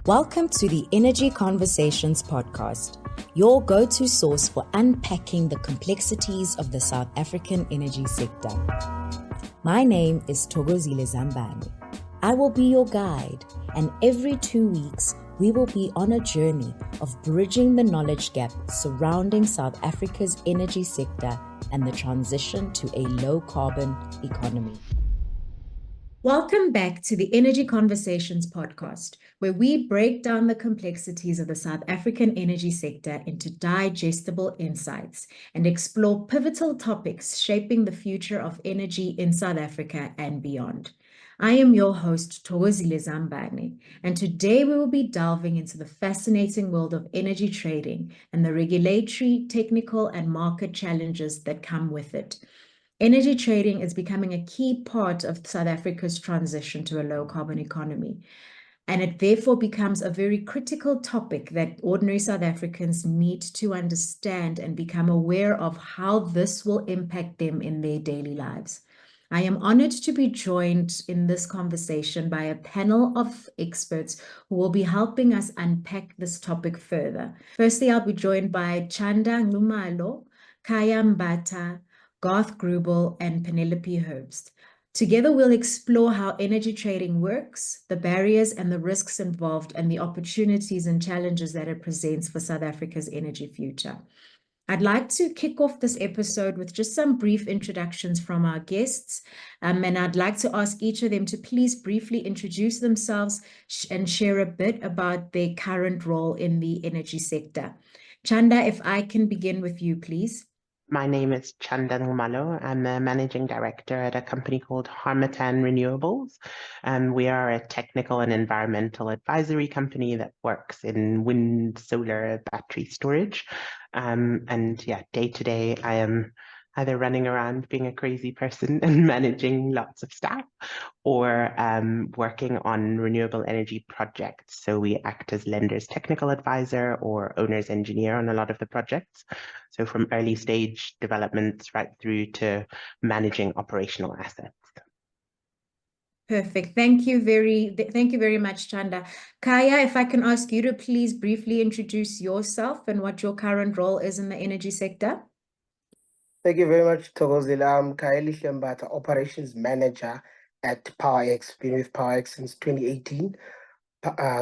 Welcome to the Energy Conversations podcast, your go-to source for unpacking the complexities of the South African energy sector. My name is Thokozile Zambane. I will be your guide, and every 2 weeks, we will be on a journey of bridging the knowledge gap surrounding South Africa's energy sector and the transition to a low-carbon economy. Welcome back to the Energy Conversations podcast, where we break down the complexities of the South African energy sector into digestible insights and explore pivotal topics shaping the future of energy in South Africa and beyond. I am your host, Thokozile Zambane, and today we will be delving into the fascinating world of energy trading and the regulatory, technical, and market challenges that come with it. Energy trading is becoming a key part of South Africa's transition to a low-carbon economy, and it therefore becomes a very critical topic that ordinary South Africans need to understand and become aware of how this will impact them in their daily lives. I am honored to be joined in this conversation by a panel of experts who will be helping us unpack this topic further. Firstly, I'll be joined by Chanda Nxumalo, Khaya Mbatha, Garth Greubel, and Penelope Herbst. Together, we'll explore how energy trading works, the barriers and the risks involved, and the opportunities and challenges that it presents for South Africa's energy future. I'd like to kick off this episode with just some brief introductions from our guests, and I'd like to ask each of them to please briefly introduce themselves and share a bit about their current role in the energy sector. Chanda, if I can begin with you, please. My name is Chanda Nxumalo. I'm a managing director at a company called Harmattan Renewables. We are a technical and environmental advisory company that works in wind, solar, battery storage. Day to day, I am either running around being a crazy person and managing lots of staff, or working on renewable energy projects. So we act as lender's technical advisor or owner's engineer on a lot of the projects. So from early stage developments right through to managing operational assets. Perfect. Thank you very much, Chanda. Khaya, if I can ask you to please briefly introduce yourself and what your current role is in the energy sector. Thank you very much, Thokozile. I'm Khaya Mbatha, Operations Manager at PowerX. Been with PowerX since 2018.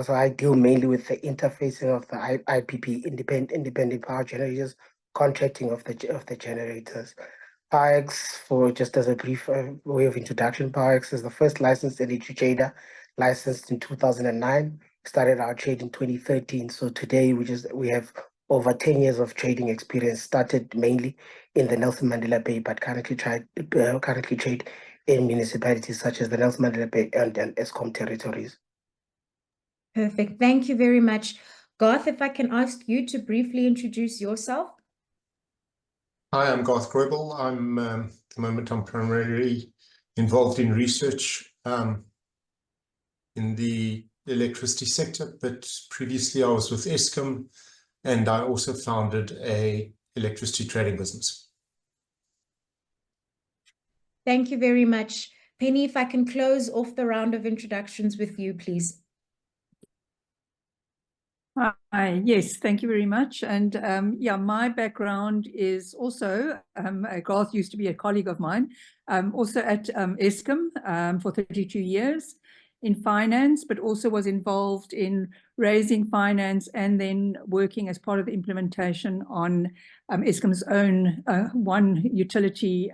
So I deal mainly with the interfacing of the IPP, independent power generators, contracting of the generators. PowerX, for just as a brief way of introduction, PowerX is the first licensed energy trader, licensed in 2009. Started our trade in 2013. So today we have over 10 years of trading experience. Started mainly in the Nelson Mandela Bay, but currently trade in municipalities such as the Nelson Mandela Bay and Eskom territories. Perfect. Thank you very much. Garth, if I can ask you to briefly introduce yourself. Hi, I'm Garth Greubel. At the moment, I'm primarily involved in research in the electricity sector, but previously I was with Eskom, and I also founded a electricity trading business. Thank you very much. Penny, if I can close off the round of introductions with you, please. Yes, thank you very much. And my background is also, Garth used to be a colleague of mine, also at Eskom for 32 years in finance, but also was involved in raising finance and then working as part of the implementation on Eskom's own one utility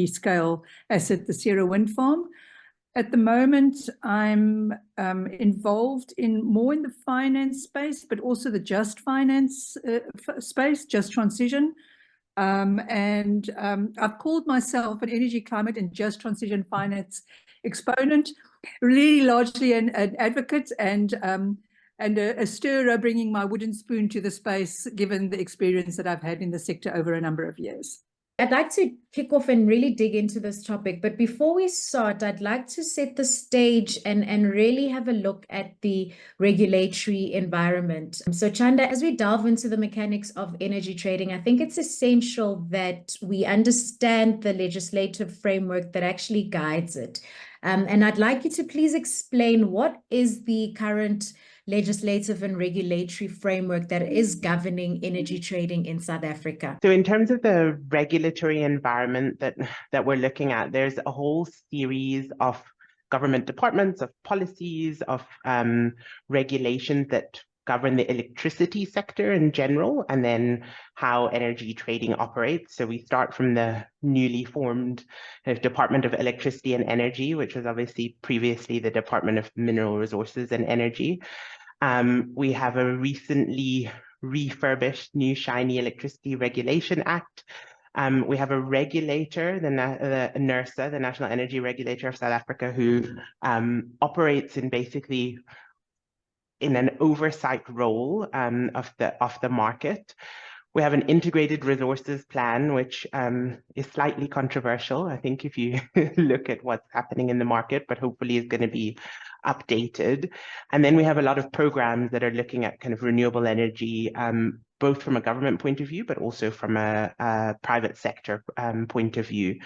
scale asset, the Sierra Wind Farm. At the moment, I'm involved more in the finance space, but also the just finance space, just transition. I've called myself an energy, climate, and just transition finance exponent, really largely an advocate and a stirrer, bringing my wooden spoon to the space, given the experience that I've had in the sector over a number of years. I'd like to kick off and really dig into this topic, but before we start, I'd like to set the stage and really have a look at the regulatory environment. So Chanda, as we delve into the mechanics of energy trading, I think it's essential that we understand the legislative framework that actually guides it. And I'd like you to please explain what is the current legislative and regulatory framework that is governing energy trading in South Africa. So in terms of the regulatory environment that we're looking at, there's a whole series of government departments, of policies, of regulations that govern the electricity sector in general, and then how energy trading operates. So we start from the newly formed Department of Electricity and Energy, which was obviously previously the Department of Mineral Resources and Energy. We have a recently refurbished new shiny Electricity Regulation Act. We have a regulator, the NERSA, the National Energy Regulator of South Africa, who operates in basically in an oversight role of the market. We have an integrated resources plan, which is slightly controversial, I think, if you look at what's happening in the market, but hopefully is going to be updated. And then we have a lot of programs that are looking at kind of renewable energy, both from a government point of view, but also from a private sector point of view.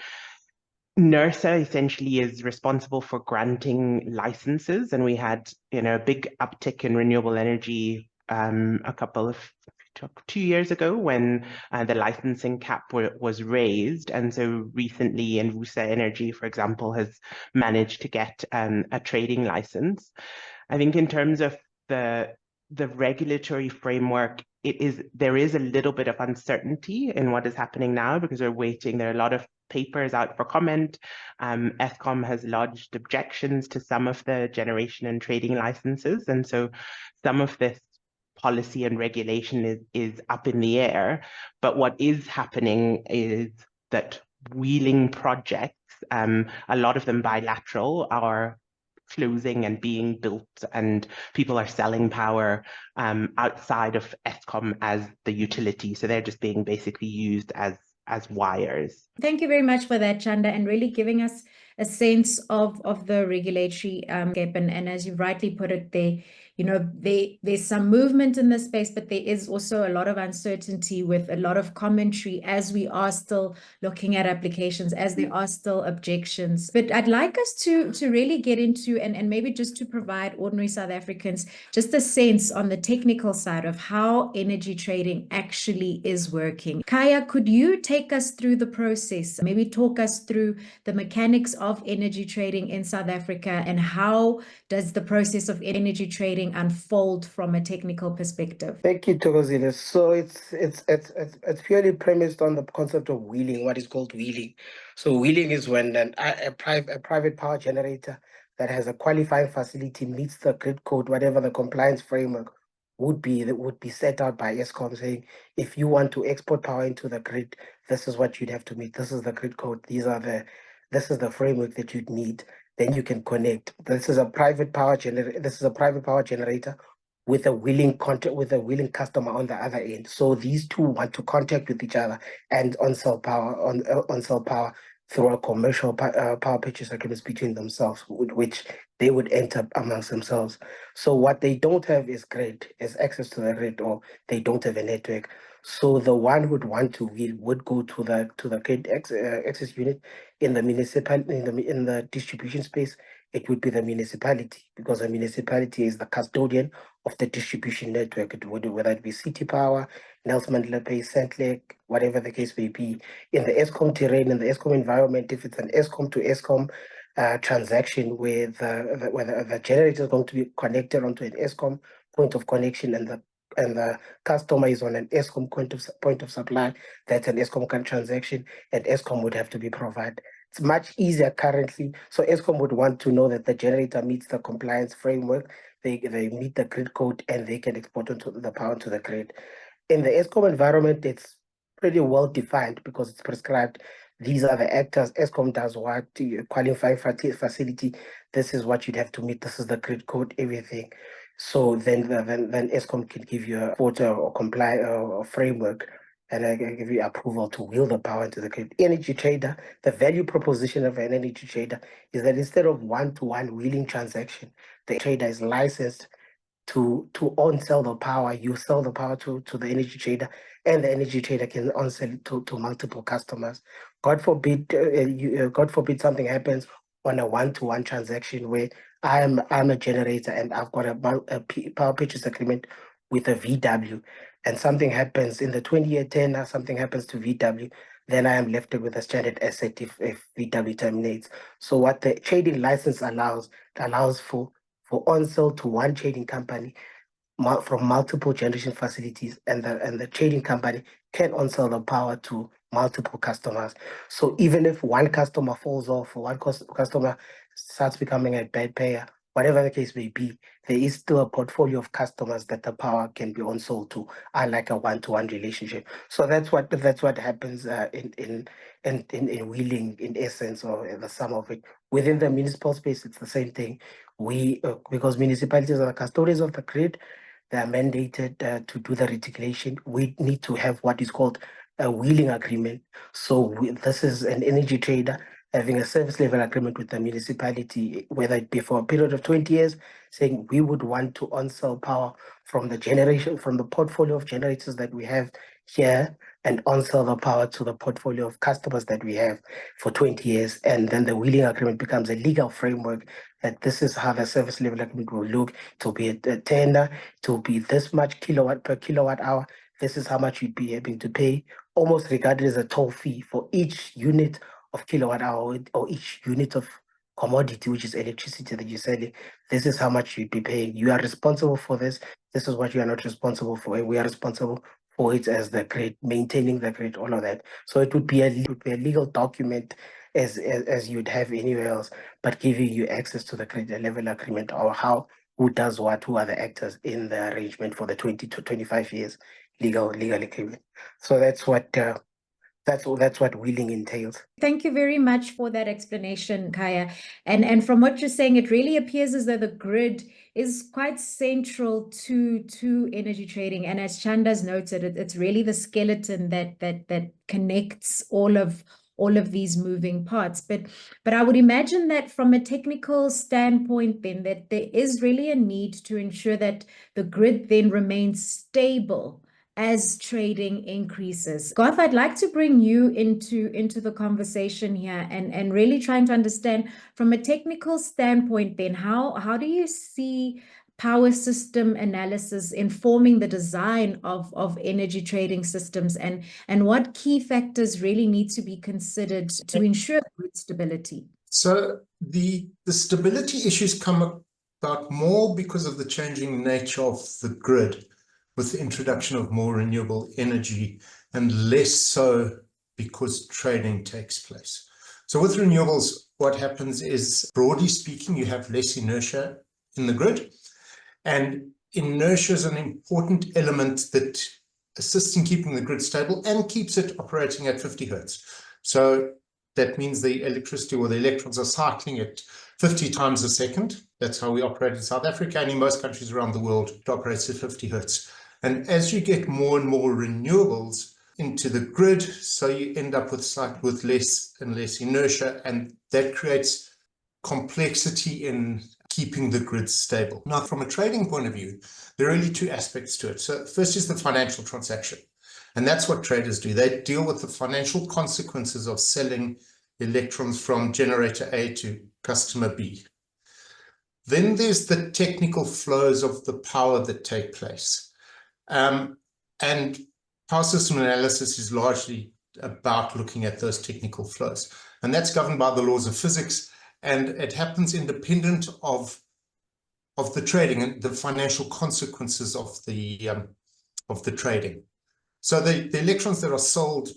NERSA essentially is responsible for granting licenses, and we had, a big uptick in renewable energy a couple of 2 years ago when the licensing cap was raised. And so recently Envusa Energy, for example, has managed to get a trading license. I think in terms of the regulatory framework, there is a little bit of uncertainty in what is happening now because we're waiting. There are a lot of papers out for comment. Eskom has lodged objections to some of the generation and trading licenses. And so some of this policy and regulation is up in the air. But what is happening is that wheeling projects, a lot of them bilateral, are closing and being built, and people are selling power outside of Eskom as the utility. So they're just being basically used as wires. Thank you very much for that, Chanda, and really giving us a sense of the regulatory gap. And as you rightly put it, there's some movement in this space, but there is also a lot of uncertainty with a lot of commentary as we are still looking at applications, as there are still objections. But I'd like us to really get into, and maybe just to provide ordinary South Africans just a sense on the technical side of how energy trading actually is working. Khaya, could you take us through the process? Maybe talk us through the mechanics of energy trading in South Africa, and how does the process of energy trading unfold from a technical perspective? Thank you, Thokozile. So it's purely premised on the concept of wheeling, what is called wheeling. So wheeling is when a private power generator that has a qualifying facility meets the grid code, whatever the compliance framework would be, that would be set out by Eskom, saying, if you want to export power into the grid, this is what you'd have to meet. This is the grid code. This is the framework that you'd need. Then you can connect. This is a private power generator with a willing customer on the other end. So these two want to contact with each other and on sell power through a commercial power purchase agreements between themselves, which they would enter amongst themselves. So what they don't have is access to the grid, or they don't have a network. So the one who would want to wheel would go to the grid access unit in the in the distribution space. It would be the municipality, because the municipality is the custodian of the distribution network, whether it be City Power, Nelson Mandela Bay, Sentlek, whatever the case may be. In the Eskom terrain, in the Eskom environment, if it's an Eskom to Eskom transaction where the generator is going to be connected onto an Eskom point of connection, and the customer is on an Eskom point of supply, that's an Eskom transaction, and Eskom would have to be provided. It's much easier currently. So Eskom would want to know that the generator meets the compliance framework, they meet the grid code, and they can export onto the power to the grid. In the Eskom environment, it's pretty well defined because it's prescribed. These are the actors. Eskom does what, qualifying facility. This is what you'd have to meet. This is the grid code, everything. So then Eskom can give you a photo or comply or framework, and I can give you approval to wheel the power into the grid. Energy trader, the value proposition of an energy trader is that instead of one-to-one wheeling transaction, the trader is licensed to on-sell the power. You sell the power to the energy trader, and the energy trader can on-sell it to multiple customers. God forbid something happens, on a one-to-one transaction where I'm a generator and I've got a power purchase agreement with a VW, and something happens in the 20-year tenor, something happens to VW, then I am left with a stranded asset if VW terminates. So what the trading license allows for on-sale to one trading company from multiple generation facilities, and the trading company can on-sell the power to multiple customers. So even if one customer falls off or one customer starts becoming a bad payer, whatever the case may be, there is still a portfolio of customers that the power can be on-sold to, unlike a one-to-one relationship. So that's what happens in wheeling, in essence, or the sum of it. Within the municipal space, it's the same thing. We because municipalities are the custodians of the grid, they are mandated to do the reticulation. We need to have what is called a wheeling agreement. So this is an energy trader having a service level agreement with the municipality, whether it be for a period of 20 years, saying we would want to on-sell power from the portfolio of generators that we have here, and on-sell the power to the portfolio of customers that we have for 20 years. And then the wheeling agreement becomes a legal framework that this is how the service level agreement will look. It will be a tender, it will be this much kilowatt per kilowatt hour. This is how much you'd be able to pay, almost regarded as a toll fee for each unit of kilowatt hour or each unit of commodity, which is electricity that you're selling. This is how much you'd be paying. You are responsible for this. This is what you are not responsible for. And we are responsible for it as the grid, maintaining the grid, all of that. So it would be a legal document as you'd have anywhere else, but giving you access to the grid level agreement, or who does what, who are the actors in the arrangement for the 20 to 25 years legal agreement. So that's what wheeling entails. Thank you very much for that explanation, Khaya. And from what you're saying, it really appears as though the grid is quite central to energy trading. And as Chanda's noted, it's really the skeleton that connects all of these moving parts. But I would imagine that from a technical standpoint, then, that there is really a need to ensure that the grid then remains stable as trading increases. Garth, I'd like to bring you into the conversation here and really trying to understand from a technical standpoint then, how do you see power system analysis informing the design of energy trading systems, and what key factors really need to be considered to ensure grid stability? So the stability issues come about more because of the changing nature of the grid, with the introduction of more renewable energy, and less so because trading takes place. So with renewables, what happens is, broadly speaking, you have less inertia in the grid. And inertia is an important element that assists in keeping the grid stable and keeps it operating at 50 hertz. So that means the electricity or the electrons are cycling at 50 times a second. That's how we operate in South Africa, and in most countries around the world, it operates at 50 hertz. And as you get more and more renewables into the grid, so you end up with less and less inertia, and that creates complexity in keeping the grid stable. Now, from a trading point of view, there are really two aspects to it. So first is the financial transaction, and that's what traders do. They deal with the financial consequences of selling electrons from generator A to customer B. Then there's the technical flows of the power that take place. And power system analysis is largely about looking at those technical flows. And that's governed by the laws of physics, and it happens independent of the trading and the financial consequences of the trading. So the electrons that are sold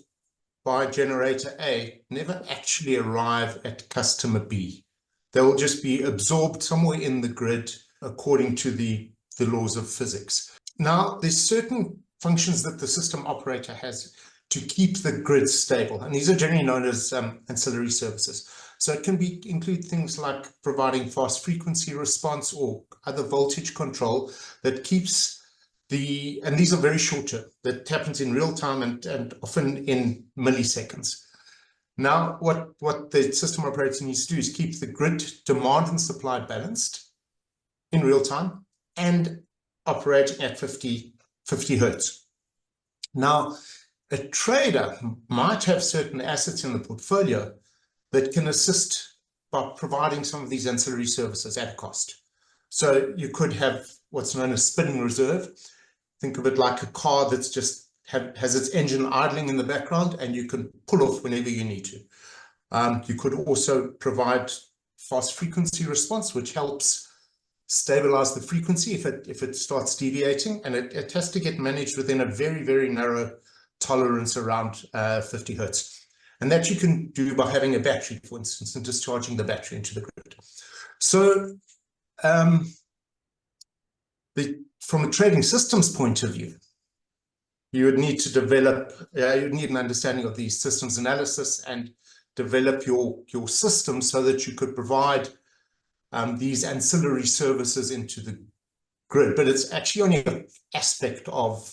by generator A never actually arrive at customer B. They will just be absorbed somewhere in the grid according to the laws of physics. Now, there's certain functions that the system operator has to keep the grid stable, and these are generally known as ancillary services. So it can include things like providing fast frequency response or other voltage control that keeps and these are very short term, that happens in real time and often in milliseconds. Now, what the system operator needs to do is keep the grid demand and supply balanced in real time and operating at 50 hertz. Now, a trader might have certain assets in the portfolio that can assist by providing some of these ancillary services at a cost. So you could have what's known as spinning reserve. Think of it like a car that's just has its engine idling in the background, and you can pull off whenever you need to. You could also provide fast frequency response, which helps stabilize the frequency if it starts deviating, and it has to get managed within a very, very narrow tolerance around 50 hertz. And that you can do by having a battery, for instance, and discharging the battery into the grid. So from a trading systems point of view, you would need to develop, you'd need an understanding of these systems analysis and develop your system so that you could provide these ancillary services into the grid. But it's actually only an aspect of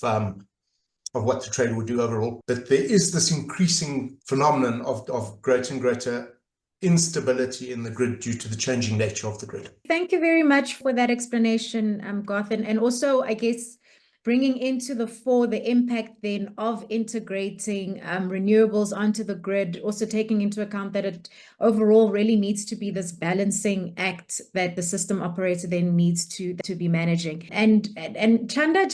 what the trader would do overall. But there is this increasing phenomenon of greater and greater instability in the grid due to the changing nature of the grid. Thank you very much for that explanation, Garth, and also, I guess, bringing into the fore the impact then of integrating renewables onto the grid, also taking into account that it overall really needs to be this balancing act that the system operator then needs to be managing. And Chanda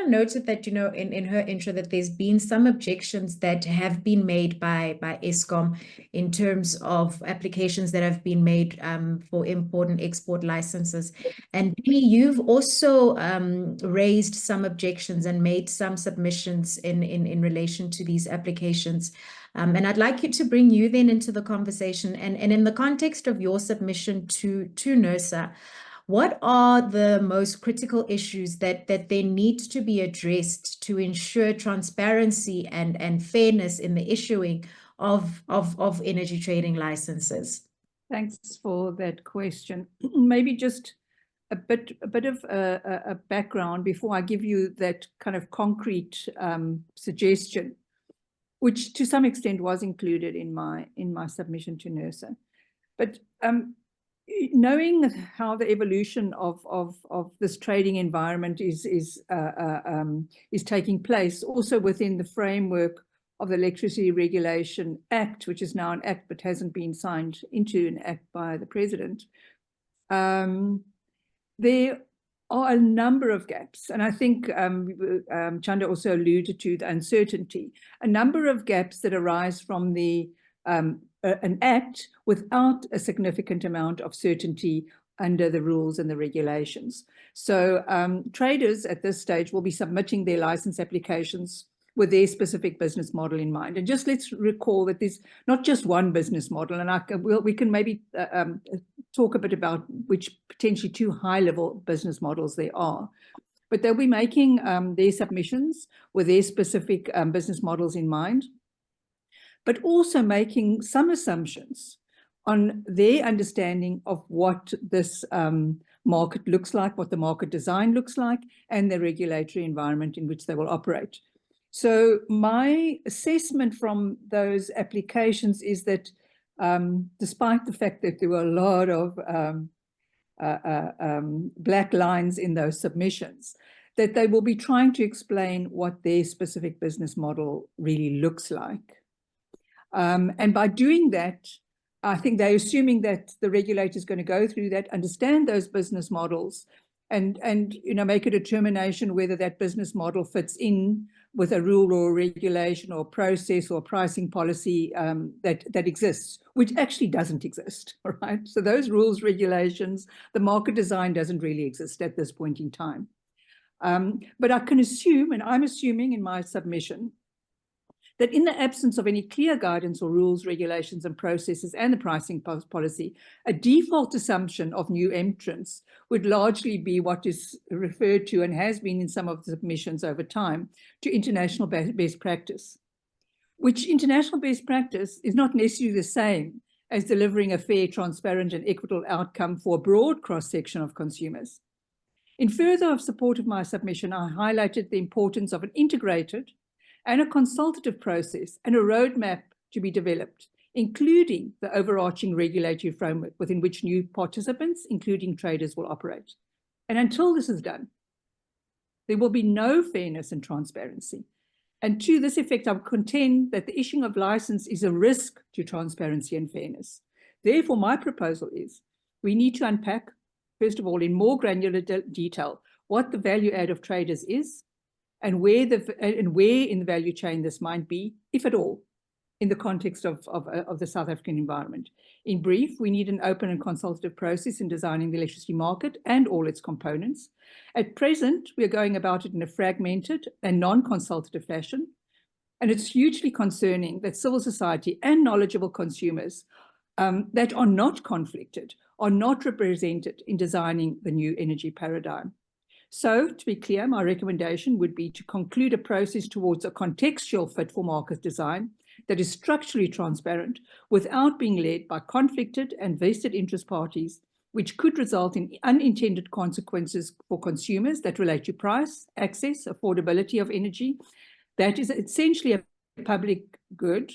noted that, you know, in her intro, that there's been some objections that have been made by Eskom in terms of applications that have been made for import and export licenses. And Penny, you've also raised some objections and made some submissions in relation to these applications. And I'd like you to bring you then into the conversation. And in the context of your submission to NERSA, what are the most critical issues that then need to be addressed to ensure transparency and fairness in the issuing of energy trading licenses? Thanks for that question. Maybe just a bit of a background before I give you that kind of concrete suggestion, which to some extent was included in my submission to NERSA. But knowing how the evolution of this trading environment is taking place, also within the framework of the Electricity Regulation Act, which is now an act but hasn't been signed into an act by the President, there are a number of gaps, and I think Chanda also alluded to the uncertainty, a number of gaps that arise from an act without a significant amount of certainty under the rules and the regulations. So traders at this stage will be submitting their license applications with their specific business model in mind. And just let's recall that there's not just one business model, and we can maybe talk a bit about which potentially two high-level business models there are. But they'll be making their submissions with their specific business models in mind, but also making some assumptions on their understanding of what this market looks like, what the market design looks like, and the regulatory environment in which they will operate. So my assessment from those applications is that despite the fact that there were a lot of black lines in those submissions, that they will be trying to explain what their specific business model really looks like. And by doing that, I think they're assuming that the regulator is going to go through that, understand those business models, and you know, make a determination whether that business model fits in with a rule or a regulation or process or pricing policy that exists, which actually doesn't exist, all right? So those rules, regulations, the market design doesn't really exist at this point in time. But I can assume, and I'm assuming in my submission, that in the absence of any clear guidance or rules, regulations, and processes and the pricing policy, a default assumption of new entrants would largely be what is referred to and has been in some of the submissions over time to international best practice, which international best practice is not necessarily the same as delivering a fair, transparent, and equitable outcome for a broad cross-section of consumers. In further support of my submission, I highlighted the importance of an integrated and a consultative process and a roadmap to be developed, including the overarching regulatory framework within which new participants, including traders, will operate. And until this is done, there will be no fairness and transparency. And to this effect, I would contend that the issuing of license is a risk to transparency and fairness. Therefore, my proposal is we need to unpack, first of all, in more granular detail, what the value add of traders is and where in the value chain this might be, if at all, in the context of the South African environment. In brief, we need an open and consultative process in designing the electricity market and all its components. At present, we are going about it in a fragmented and non-consultative fashion, and it's hugely concerning that civil society and knowledgeable consumers that are not conflicted are not represented in designing the new energy paradigm. So, to be clear, my recommendation would be to conclude a process towards a contextual fit for market design that is structurally transparent without being led by conflicted and vested interest parties, which could result in unintended consequences for consumers that relate to price, access, affordability of energy. That is essentially a public good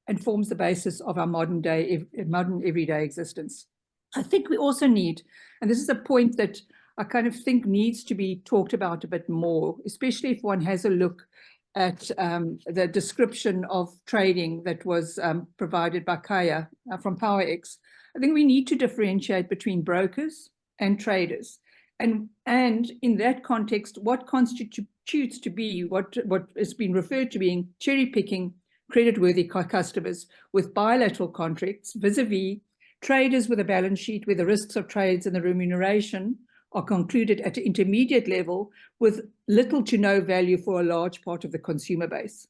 and forms the basis of our modern everyday existence. I think we also need, and this is a point that I kind of think needs to be talked about a bit more, especially if one has a look at the description of trading that was provided by Khaya from PowerX. I think we need to differentiate between brokers and traders. And in that context, what constitutes to be what has been referred to being cherry-picking creditworthy customers with bilateral contracts vis-a-vis traders with a balance sheet where the risks of trades and the remuneration are concluded at an intermediate level with little to no value for a large part of the consumer base.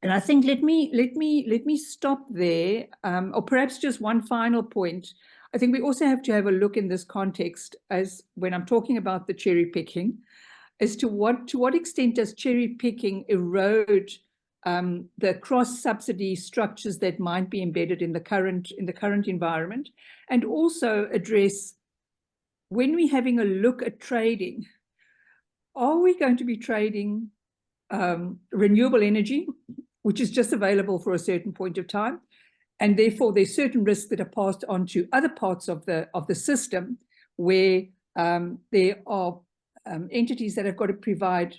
And I think let me stop there, or perhaps just one final point. I think we also have to have a look in this context, as when I'm talking about the cherry picking, as to what extent does cherry picking erode the cross-subsidy structures that might be embedded in the current environment, and also address, when we're having a look at trading, are we going to be trading renewable energy, which is just available for a certain point of time, and therefore there's certain risks that are passed on to other parts of the system where there are entities that have got to provide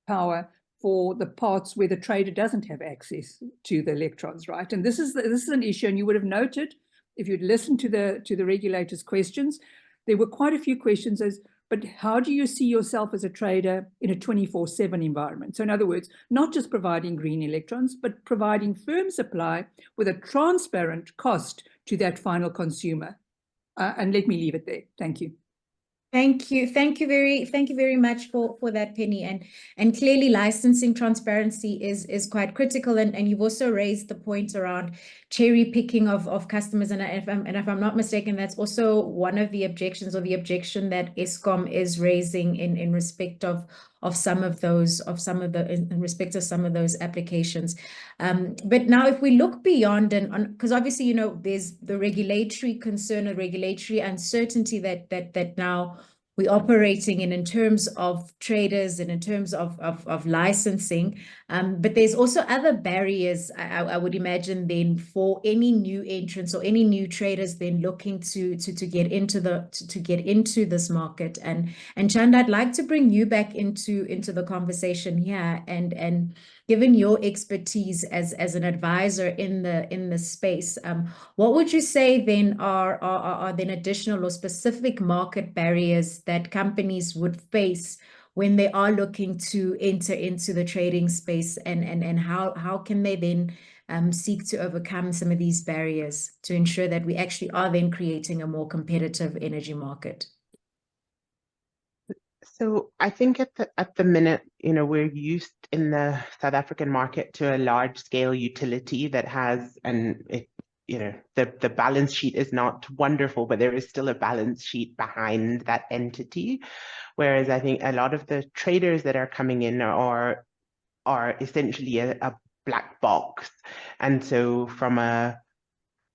power for the parts where the trader doesn't have access to the electrons, right? And this is an issue, and you would have noted if you'd listened to the regulators' questions, there were quite a few questions as, but how do you see yourself as a trader in a 24/7 environment? So in other words, not just providing green electrons, but providing firm supply with a transparent cost to that final consumer. And let me leave it there. Thank you. Thank you very much for that, Penny. And clearly licensing transparency is quite critical. And you've also raised the point around cherry picking of customers. And if I'm not mistaken, that's also one of the objections, or the objection that Eskom is raising in respect of some of those applications. But now if we look beyond, and because obviously, there's the regulatory concern or regulatory uncertainty that now we're operating in terms of traders and in terms of licensing, but there's also other barriers, I would imagine, then, for any new entrants or any new traders then looking to get into this market. And Chanda, I'd like to bring you back into the conversation here, and given your expertise as an advisor in the space, what would you say then are then additional or specific market barriers that companies would face when they are looking to enter into the trading space, and how can they then seek to overcome some of these barriers to ensure that we actually are then creating a more competitive energy market? So I think at the minute, we're used in the South African market to a large scale utility that has, the balance sheet is not wonderful, but there is still a balance sheet behind that entity. Whereas I think a lot of the traders that are coming in are essentially a black box. And so from a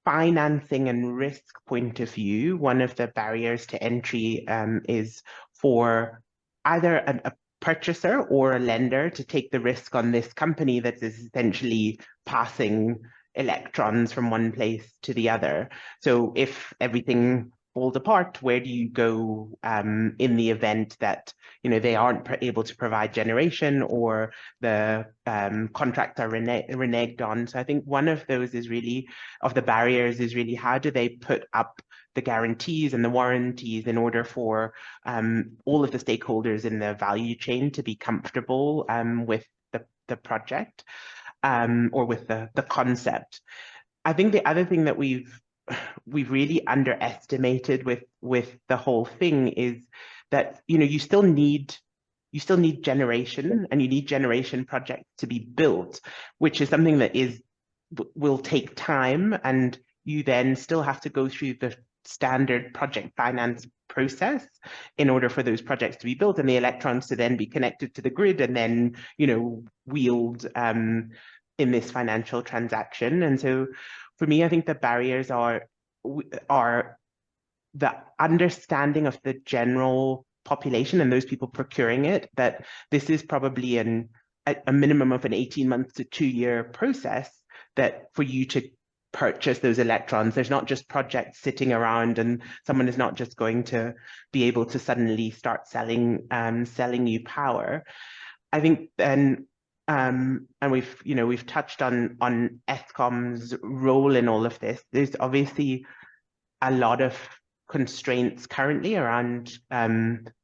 financing and risk point of view, one of the barriers to entry is for either a purchaser or a lender to take the risk on this company that is essentially passing electrons from one place to the other. So if everything falls apart, where do you go in the event that they aren't able to provide generation, or the contracts are reneged on? So I think one of those is really, of the barriers, is really how do they put up the guarantees and the warranties in order for all of the stakeholders in the value chain to be comfortable with the project or with the concept. I think the other thing that we've really underestimated with the whole thing is that you still need generation, and you need generation projects to be built, which is something that will take time, and you then still have to go through the standard project finance process in order for those projects to be built and the electrons to then be connected to the grid and then wheeled in this financial transaction. And so for me, I think the barriers are the understanding of the general population and those people procuring it, that this is probably a minimum of an 18-month to 2-year process, that for you to purchase those electrons, there's not just projects sitting around, and someone is not just going to be able to suddenly start selling you power. I think then, and we've touched on Eskom's role in all of this. There's obviously a lot of constraints currently around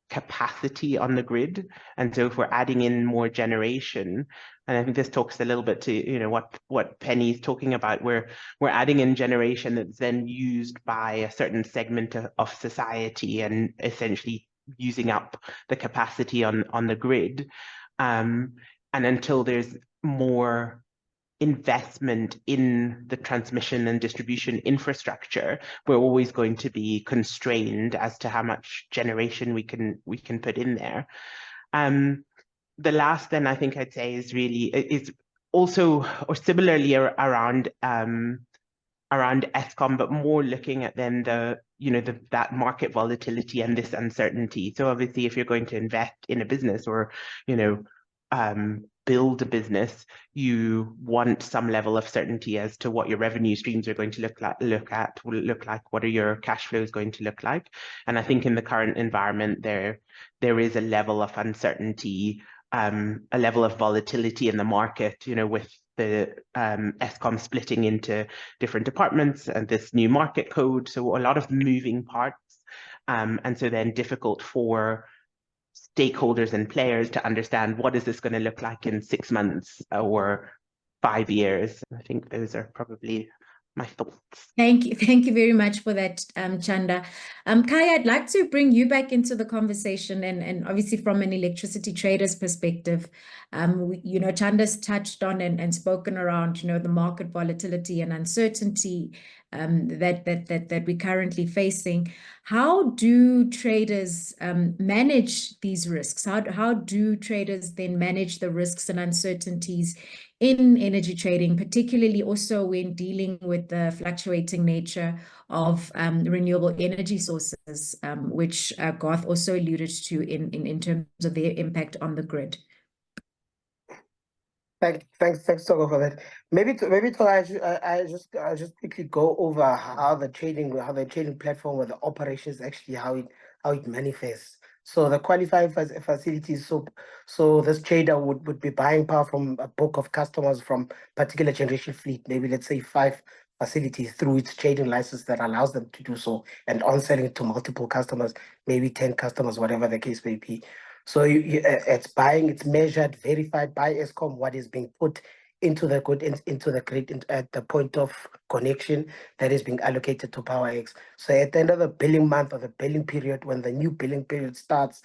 capacity on the grid, and so if we're adding in more generation, and I think this talks a little bit to what Penny's talking about, we're adding in generation that's then used by a certain segment of society and essentially using up the capacity on the grid, and until there's more investment in the transmission and distribution infrastructure, we're always going to be constrained as to how much generation we can put in there. The last then I think I'd say is also, or similarly, around Eskom, but more looking at then that market volatility and this uncertainty. So obviously, if you're going to invest in a business or build a business, you want some level of certainty as to what your revenue streams are going to look like, what are your cash flows going to look like. And I think in the current environment, there is a level of uncertainty, a level of volatility in the market, with the Eskom splitting into different departments and this new market code. So a lot of moving parts, and so then difficult for stakeholders and players to understand what is this going to look like in 6 months or 5 years. I think those are probably my thoughts. Thank you very much for that, Chanda. Khaya, I'd like to bring you back into the conversation, and obviously from an electricity trader's perspective. Chanda's touched on and spoken around the market volatility and uncertainty that we're currently facing. How do traders manage these risks? How do traders then manage the risks and uncertainties in energy trading, particularly also when dealing with the fluctuating nature of renewable energy sources, which Garth also alluded to in terms of their impact on the grid? Thanks, Togo, for that. Maybe I just quickly go over how the trading platform or the operations actually how it manifests. So the qualifying facilities. So this trader would be buying power from a book of customers from particular generation fleet. Maybe let's say 5 facilities through its trading license that allows them to do so, and on selling it to multiple customers, maybe 10 customers, whatever the case may be. So it's buying, it's measured, verified by Eskom what is being put into the grid at the point of connection that is being allocated to PowerX. So at the end of the billing month or the billing period, when the new billing period starts,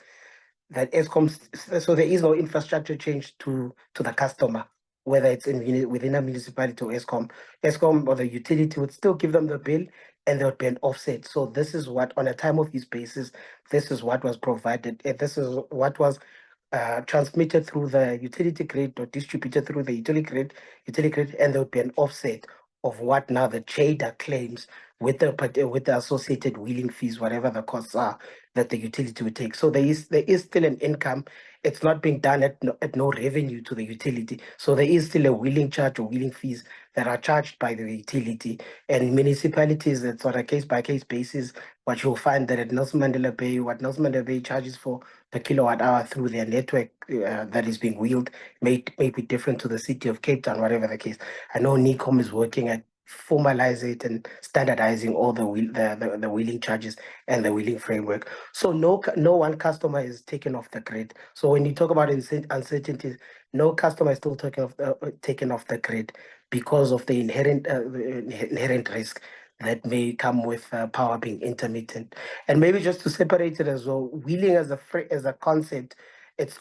that Eskom, so there is no infrastructure change to the customer, whether it's within a municipality or Eskom or the utility would still give them the bill, and there would be an offset. So this is what, on a time of use basis, this is what was provided. This is what was transmitted through the utility grid or distributed through the utility grid, and there would be an offset of what now the trader claims with the associated wheeling fees, whatever the costs are that the utility would take. So there is still an income, it's not being done at no revenue to the utility. So there is still a wheeling charge or wheeling fees that are charged by the utility. And municipalities, it's on a case-by-case basis. What you'll find that at Nelson Mandela Bay, what Nelson Mandela Bay charges for per kilowatt hour through their network that is being wheeled may be different to the city of Cape Town, whatever the case. I know NECOM is working at formalize it and standardizing all the wheeling charges and the wheeling framework. So no one customer is taken off the grid. So when you talk about uncertainties, no customer is still taken off the grid because of the inherent risk that may come with power being intermittent. And maybe just to separate it as well, wheeling as a concept, it's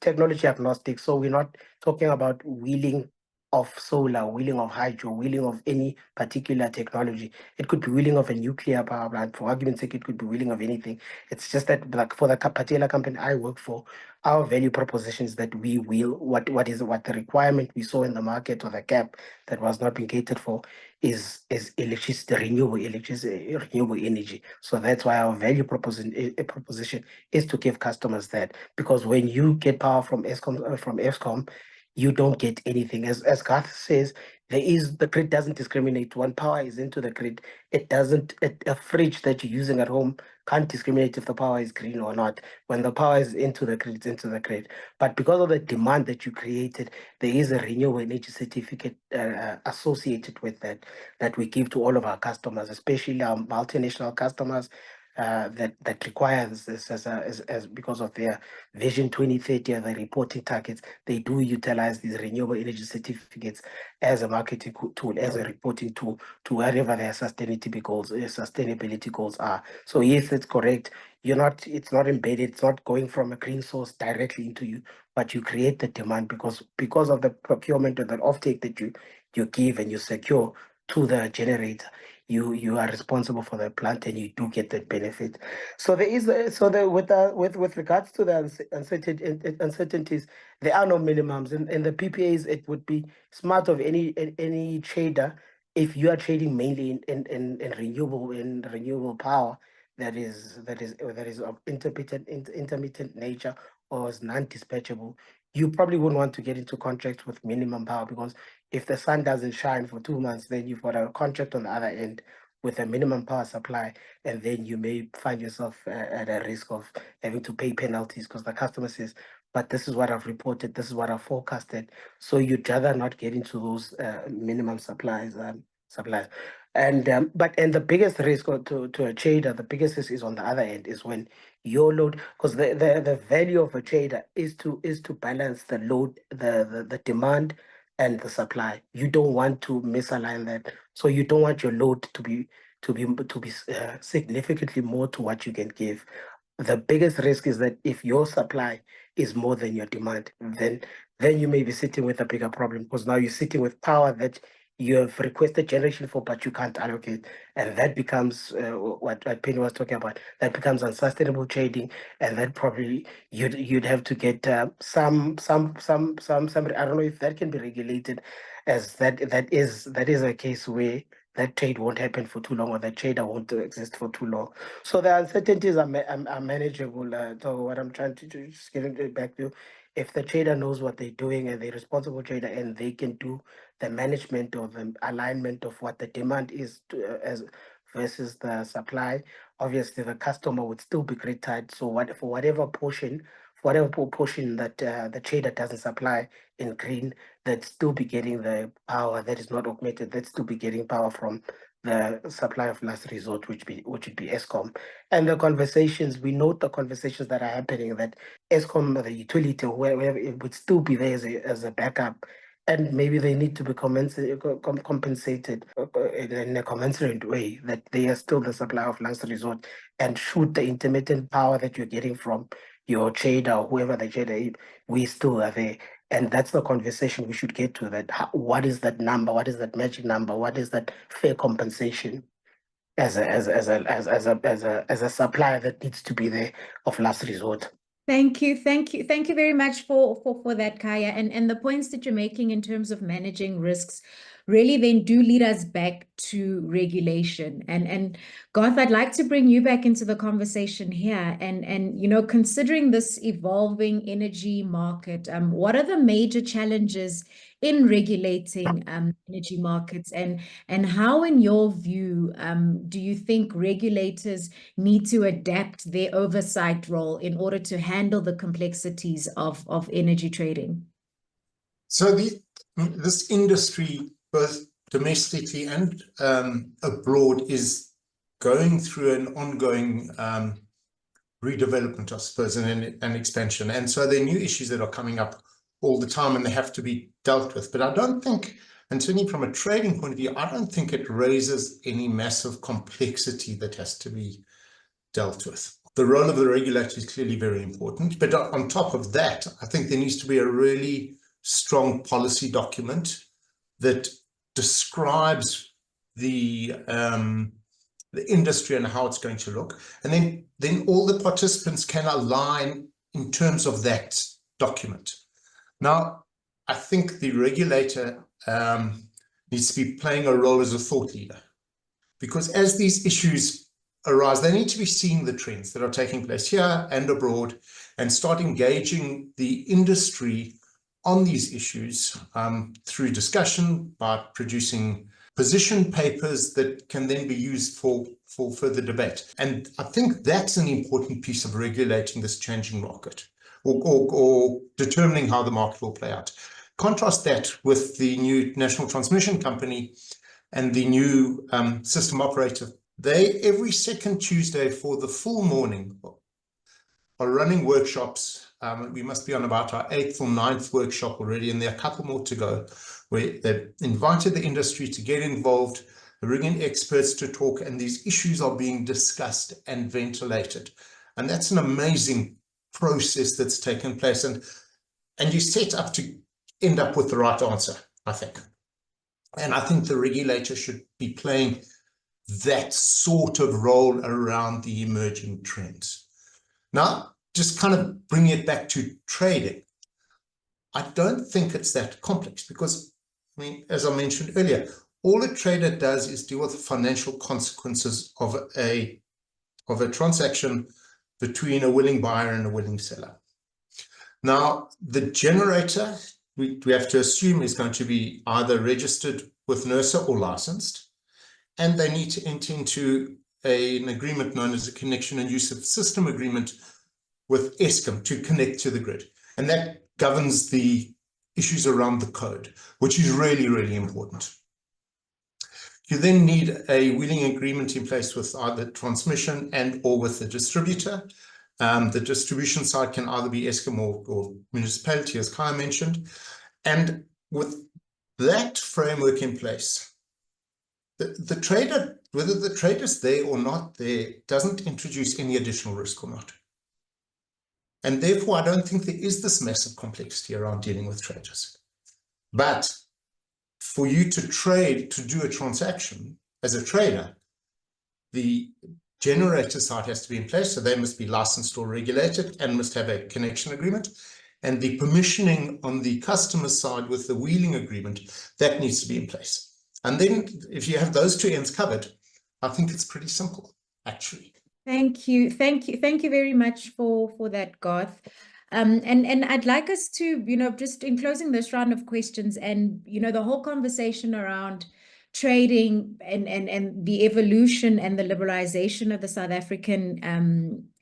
technology agnostic. So we're not talking about wheeling of solar, wheeling of hydro, wheeling of any particular technology. It could be wheeling of a nuclear power plant. For argument's sake, it could be wheeling of anything. It's just that, like, for the particular company I work for, our value proposition is that we wheel what the requirement we saw in the market, or the gap that was not being catered for, is electricity, renewable energy. So that's why our value proposition is to give customers that, because when you get power from Eskom, you don't get anything. As Garth says, the grid doesn't discriminate. When power is into the grid, it doesn't. A fridge that you're using at home can't discriminate if the power is green or not. When the power is into the grid, it's into the grid. But because of the demand that you created, there is a renewable energy certificate associated with that we give to all of our customers, especially our multinational customers. That requires this as because of their Vision 2030 and the reporting targets, they do utilize these renewable energy certificates as a marketing tool, as a reporting tool to wherever their sustainability goals are. So yes, it's correct. It's not embedded, it's not going from a green source directly into you, but you create the demand because of the procurement and the offtake that you give and you secure to the generator. You are responsible for the plant and you do get that benefit. So there is with regards to the uncertainties, there are no minimums. In the PPAs, it would be smart of any trader, if you are trading mainly in renewable power that is of intermittent nature or is non-dispatchable, you probably wouldn't want to get into contracts with minimum power, because if the sun doesn't shine for 2 months, then you've got a contract on the other end with a minimum power supply, and then you may find yourself at a risk of having to pay penalties because the customer says, but this is what I've reported, this is what I've forecasted. So you'd rather not get into those minimum supplies. And the biggest risk to a trader, the biggest risk is on the other end, is when your load, because the value of a trader is to balance the load, the demand and the supply. You don't want to misalign that. So you don't want your load to be significantly more to what you can give. The biggest risk is that if your supply is more than your demand, then you may be sitting with a bigger problem, because now you're sitting with power that you have requested generation for, but you can't allocate, and that becomes what Penny was talking about. That becomes unsustainable trading, and that probably you'd have to get some. I don't know if that can be regulated, as that is a case where that trade won't happen for too long, or that trader won't exist for too long. So the uncertainties are manageable. So what I'm trying to do, just getting it back to, if the trader knows what they're doing and they're a responsible trader and they can do the management or the alignment of what the demand is as versus the supply, obviously the customer would still be grid tied. So whatever portion that the trader doesn't supply in green, they'd still be getting the power that is not augmented. They'd still be getting power from the supply of last resort, which would be Eskom. And the conversations, we note the conversations that are happening, that Eskom, the utility, wherever, it would still be there as a backup. And maybe they need to be compensated in a commensurate way, that they are still the supply of last resort. And should the intermittent power that you're getting from your trader or whoever the trader is, we still are there. And that's the conversation we should get to, that what is that number? What is that magic number? What is that fair compensation as a supplier that needs to be there of last resort? Thank you very much for that, Khaya, and the points that you're making in terms of managing risks really then do lead us back to regulation. And Garth, I'd like to bring you back into the conversation here. And you know, considering this evolving energy market, what are the major challenges in regulating energy markets, and how, in your view, do you think regulators need to adapt their oversight role in order to handle the complexities of energy trading? So this industry, both domestically and abroad, is going through an ongoing redevelopment, I suppose, and expansion. And so there are new issues that are coming up all the time, and they have to be dealt with. But I don't think, and certainly from a trading point of view, I don't think it raises any massive complexity that has to be dealt with. The role of the regulator is clearly very important. But on top of that, I think there needs to be a really strong policy document that describes the industry and how it's going to look. And then all the participants can align in terms of that document. Now, I think the regulator needs to be playing a role as a thought leader, because as these issues arise, they need to be seeing the trends that are taking place here and abroad and start engaging the industry on these issues through discussion, by producing position papers that can then be used for further debate. And I think that's an important piece of regulating this changing market, or determining how the market will play out. Contrast that with the new National Transmission Company and the new system operator. They, every second Tuesday for the full morning, are running workshops. We must be on about our 8th or 9th workshop already, and there are a couple more to go, where they've invited the industry to get involved, bring in experts to talk, and these issues are being discussed and ventilated. And that's an amazing process that's taken place, and you set up to end up with the right answer, I think. And I think the regulator should be playing that sort of role around the emerging trends. Now, just kind of bring it back to trading. I don't think it's that complex, because, I mean, as I mentioned earlier, all a trader does is deal with the financial consequences of a transaction between a willing buyer and a willing seller. Now, the generator, we have to assume, is going to be either registered with NERSA or licensed, and they need to enter into an agreement known as a connection and use of system agreement with Eskom to connect to the grid. And that governs the issues around the code, which is really, really important. You then need a wheeling agreement in place with either transmission and or with the distributor. The distribution side can either be Eskom or municipality, as Khaya mentioned. And with that framework in place, the trader, whether the trader's there or not there, doesn't introduce any additional risk or not. And therefore, I don't think there is this massive complexity around dealing with traders. But for you to trade, to do a transaction as a trader, the generator side has to be in place. So they must be licensed or regulated and must have a connection agreement. And the permissioning on the customer side with the wheeling agreement, that needs to be in place. And then if you have those two ends covered, I think it's pretty simple, actually. Thank you very much for that, Garth. And I'd like us to, you know, just in closing this round of questions, and you know, the whole conversation around trading and the evolution and the liberalization of the South African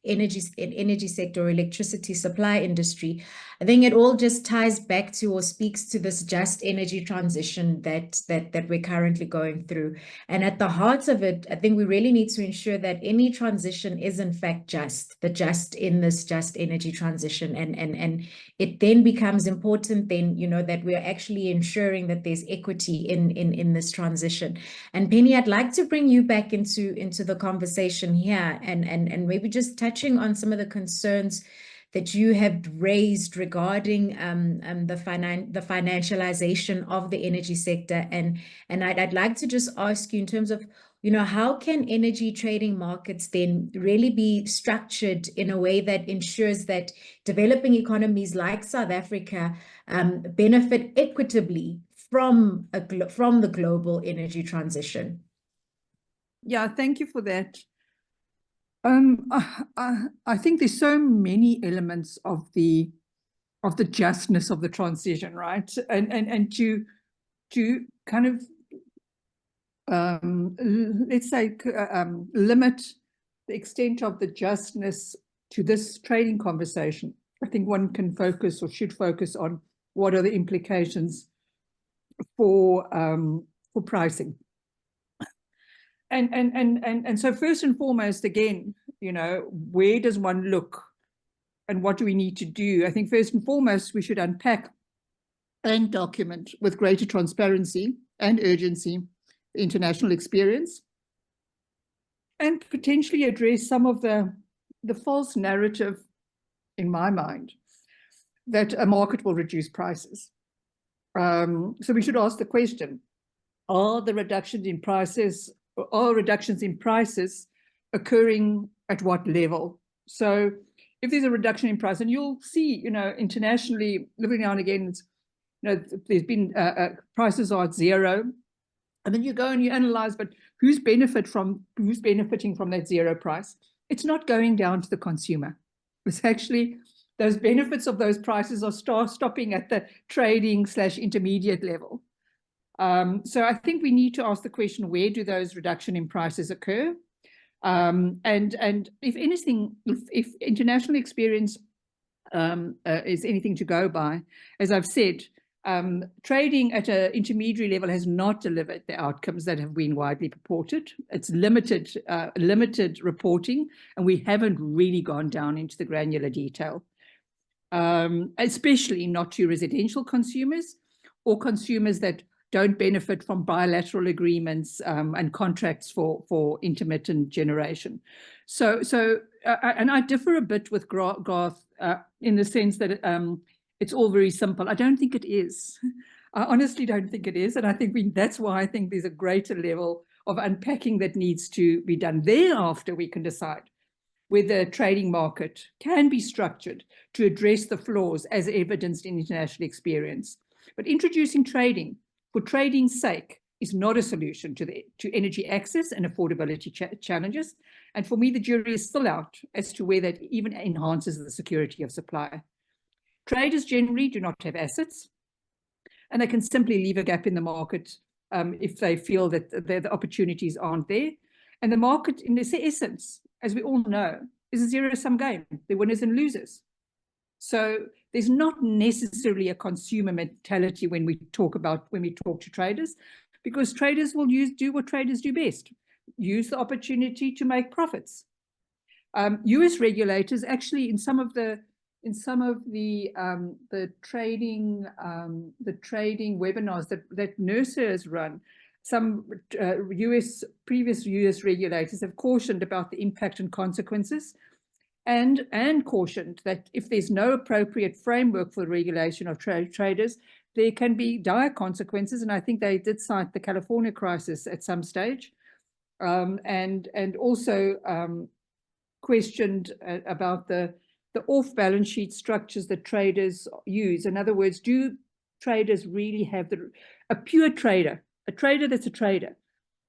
energy sector or electricity supply industry, I think it all just ties back to or speaks to this just energy transition that we're currently going through. And at the heart of it, I think we really need to ensure that any transition is in fact just in this just energy transition, and it then becomes important then, you know, that we're actually ensuring that there's equity in this transition. And Penny, I'd like to bring you back into the conversation here, and maybe just touching on some of the concerns that you have raised regarding the financialization of the energy sector. And I'd like to just ask you, in terms of how can energy trading markets then really be structured in a way that ensures that developing economies like South Africa benefit equitably from the global energy transition? Yeah, thank you for that. I think there's so many elements of the justness of the transition, right? And to kind of let's say limit the extent of the justness to this trading conversation. I think one can focus or should focus on what are the implications for pricing. And so first and foremost, again, where does one look and what do we need to do? I think first and foremost, we should unpack and document with greater transparency and urgency the international experience and potentially address some of the false narrative, in my mind, that a market will reduce prices. So we should ask the question, are reductions in prices occurring at what level? So if there's a reduction in price, and you'll see, internationally, every now and again, there's been prices are at zero, and then you go and you analyze, but who's benefiting from that zero price? It's not going down to the consumer. It's actually those benefits of those prices are stopping at the trading/intermediate level. So I think we need to ask the question, where do those reduction in prices occur? And if anything, if international experience is anything to go by, as I've said, trading at an intermediary level has not delivered the outcomes that have been widely purported. It's limited reporting, and we haven't really gone down into the granular detail, especially not to residential consumers or consumers that don't benefit from bilateral agreements and contracts for intermittent generation. So and I differ a bit with Garth in the sense that it's all very simple. I don't think it is. I honestly don't think it is. And I think that's why I think there's a greater level of unpacking that needs to be done. Thereafter, we can decide whether a trading market can be structured to address the flaws as evidenced in international experience. But introducing trading for trading's sake is not a solution to energy access and affordability challenges. And for me, the jury is still out as to whether that even enhances the security of supply. Traders generally do not have assets, and they can simply leave a gap in the market if they feel that the opportunities aren't there. And the market, in its essence, as we all know, is a zero-sum game. There are winners and losers. So there's not necessarily a consumer mentality when we talk to traders, because traders will do what traders do best, use the opportunity to make profits. US regulators actually, in some of the trading webinars that NERSA has run, some previous US regulators have cautioned about the impact and consequences, and cautioned that if there's no appropriate framework for the regulation of traders, there can be dire consequences. And I think they did cite the California crisis at some stage, and also questioned about the off-balance sheet structures that traders use. In other words, do traders really have a pure trader, a trader that's a trader,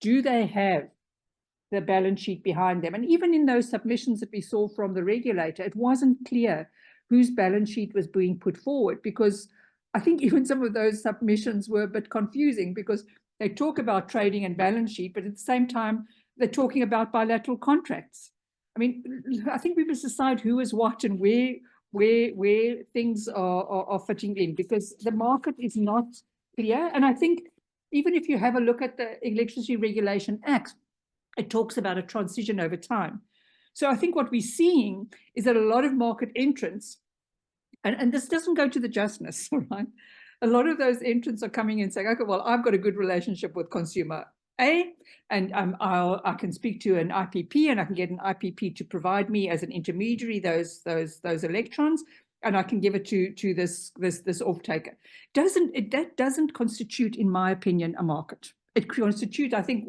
do they have the balance sheet behind them? And even in those submissions that we saw from the regulator, it wasn't clear whose balance sheet was being put forward, because I think even some of those submissions were a bit confusing, because they talk about trading and balance sheet, but at the same time, they're talking about bilateral contracts. I mean, I think we must decide who is what and where things are fitting in, because the market is not clear. And I think even if you have a look at the Electricity Regulation Act, it talks about a transition over time. So I think what we're seeing is that a lot of market entrants, and this doesn't go to the justness, right? A lot of those entrants are coming in saying, okay, well, I've got a good relationship with consumer A, and I can speak to an IPP, and I can get an IPP to provide me as an intermediary those electrons, and I can give it to this off-taker. That doesn't constitute, in my opinion, a market. it constitutes, I think,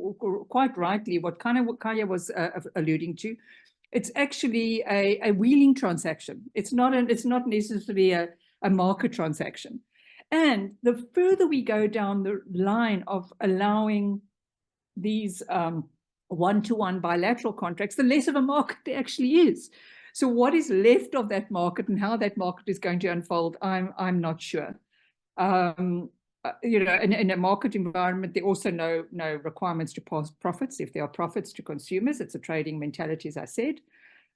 quite rightly, what Khaya was alluding to. It's actually a wheeling transaction. It's not necessarily a market transaction. And the further we go down the line of allowing these one-to-one bilateral contracts, the less of a market there actually is. So what is left of that market and how that market is going to unfold, I'm not sure. You know, in a market environment, there are also no requirements to pass profits. If there are profits to consumers, it's a trading mentality, as I said.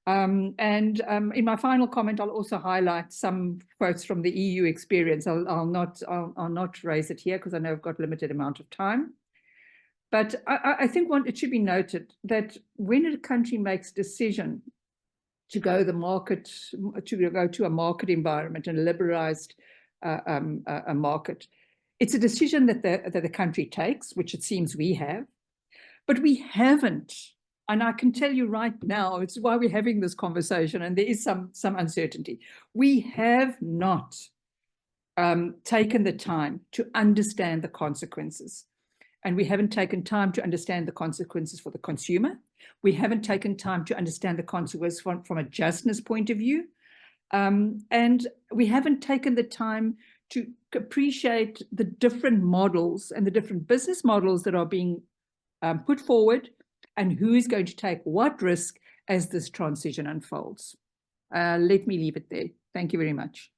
In my final comment, I'll also highlight some quotes from the EU experience. I'll not raise it here because I know I've got limited amount of time. But I think it should be noted that when a country makes a decision to go to a market environment and a liberalized a market, it's a decision that the country takes, which it seems we have, but we haven't. And I can tell you right now, it's why we're having this conversation, and there is some uncertainty. We have not taken the time to understand the consequences. And we haven't taken time to understand the consequences for the consumer. We haven't taken time to understand the consequences from a justness point of view. And we haven't taken the time to appreciate the different models and the different business models that are being put forward, and who is going to take what risk as this transition unfolds. Let me leave it there. Thank you very much.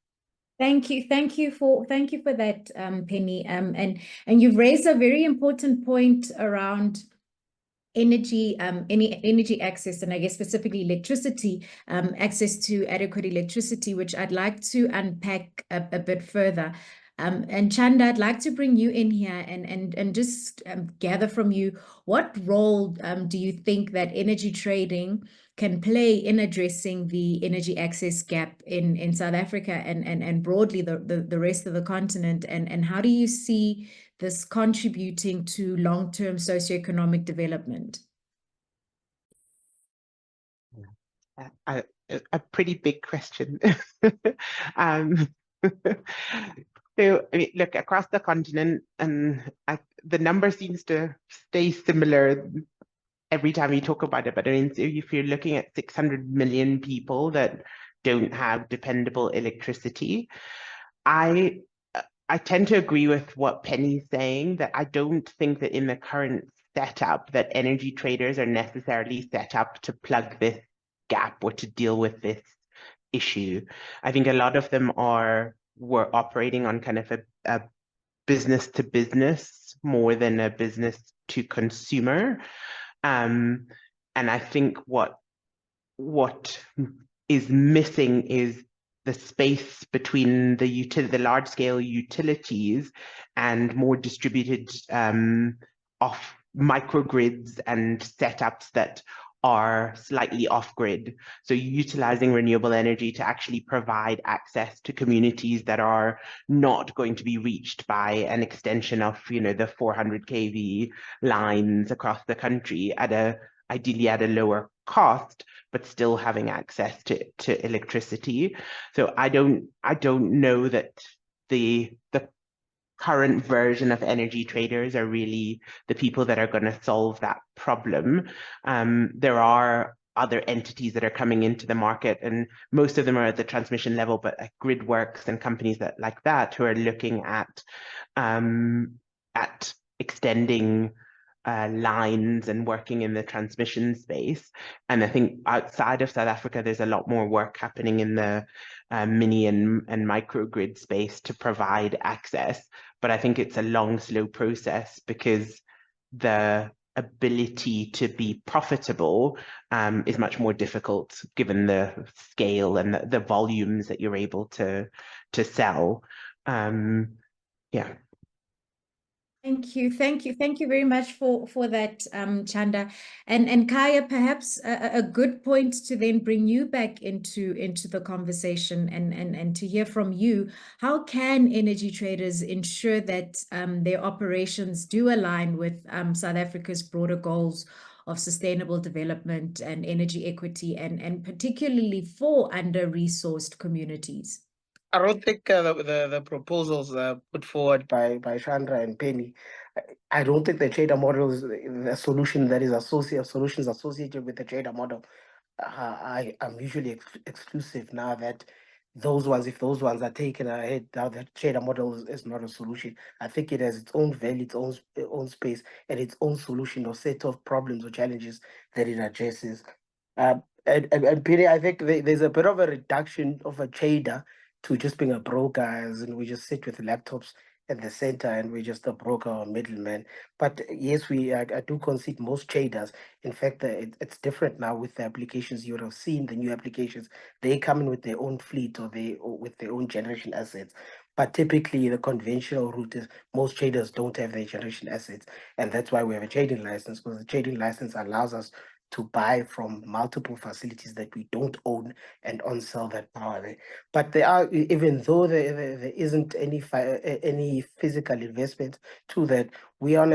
Thank you for that, Penny. And you've raised a very important point around energy access, and I guess specifically electricity, access to adequate electricity, which I'd like to unpack a bit further. And Chanda, I'd like to bring you in here and just gather from you, what role do you think that energy trading can play in addressing the energy access gap in South Africa and broadly the rest of the continent? And how do you see this contributing to long-term socioeconomic development? A pretty big question. So, I mean, look, across the continent, the number seems to stay similar every time you talk about it. But I mean, so if you're looking at 600 million people that don't have dependable electricity, I tend to agree with what Penny's saying, that I don't think that in the current setup that energy traders are necessarily set up to plug this gap or to deal with this issue. I think a lot of them were operating on kind of a business to business more than a business to consumer. And I think what is missing is the space between the large scale utilities and more distributed off microgrids and setups that are slightly off-grid. So utilizing renewable energy to actually provide access to communities that are not going to be reached by an extension of, you know, the 400 kV lines across the country ideally at a lower cost, but still having access to electricity. So I don't know that the current version of energy traders are really the people that are going to solve that problem. There are other entities that are coming into the market, and most of them are at the transmission level, but like GridWorks and companies like that who are looking at extending lines and working in the transmission space. And I think outside of South Africa, there's a lot more work happening in the mini and microgrid space to provide access. But I think it's a long, slow process because the ability to be profitable is much more difficult given the scale and the volumes that you're able to sell. Yeah. Thank you very much for that, Chanda. And Khaya, perhaps a good point to then bring you back into the conversation and to hear from you. How can energy traders ensure that their operations do align with South Africa's broader goals of sustainable development and energy equity, and particularly for under-resourced communities? I don't think the proposals put forward by Chandra and Penny, I don't think the trader model is the solution that is solutions associated with the trader model. I'm usually exclusive now that if those ones are taken ahead, now that trader model is not a solution. I think it has its own value, its own space, and its own solution or set of problems or challenges that it addresses. And Peter, I think there's a bit of a reduction of a trader to just being a broker, as in we just sit with laptops at the center and we're just a broker or middleman. But yes, I do concede most traders. In fact, it's different now with the applications. You would have seen the new applications. They come in with their own fleet or with their own generation assets. But typically, the conventional route is most traders don't have their generation assets. And that's why we have a trading license, because the trading license allows us to buy from multiple facilities that we don't own and on sell that power there. But there are, even though there isn't any physical investment to that, we are on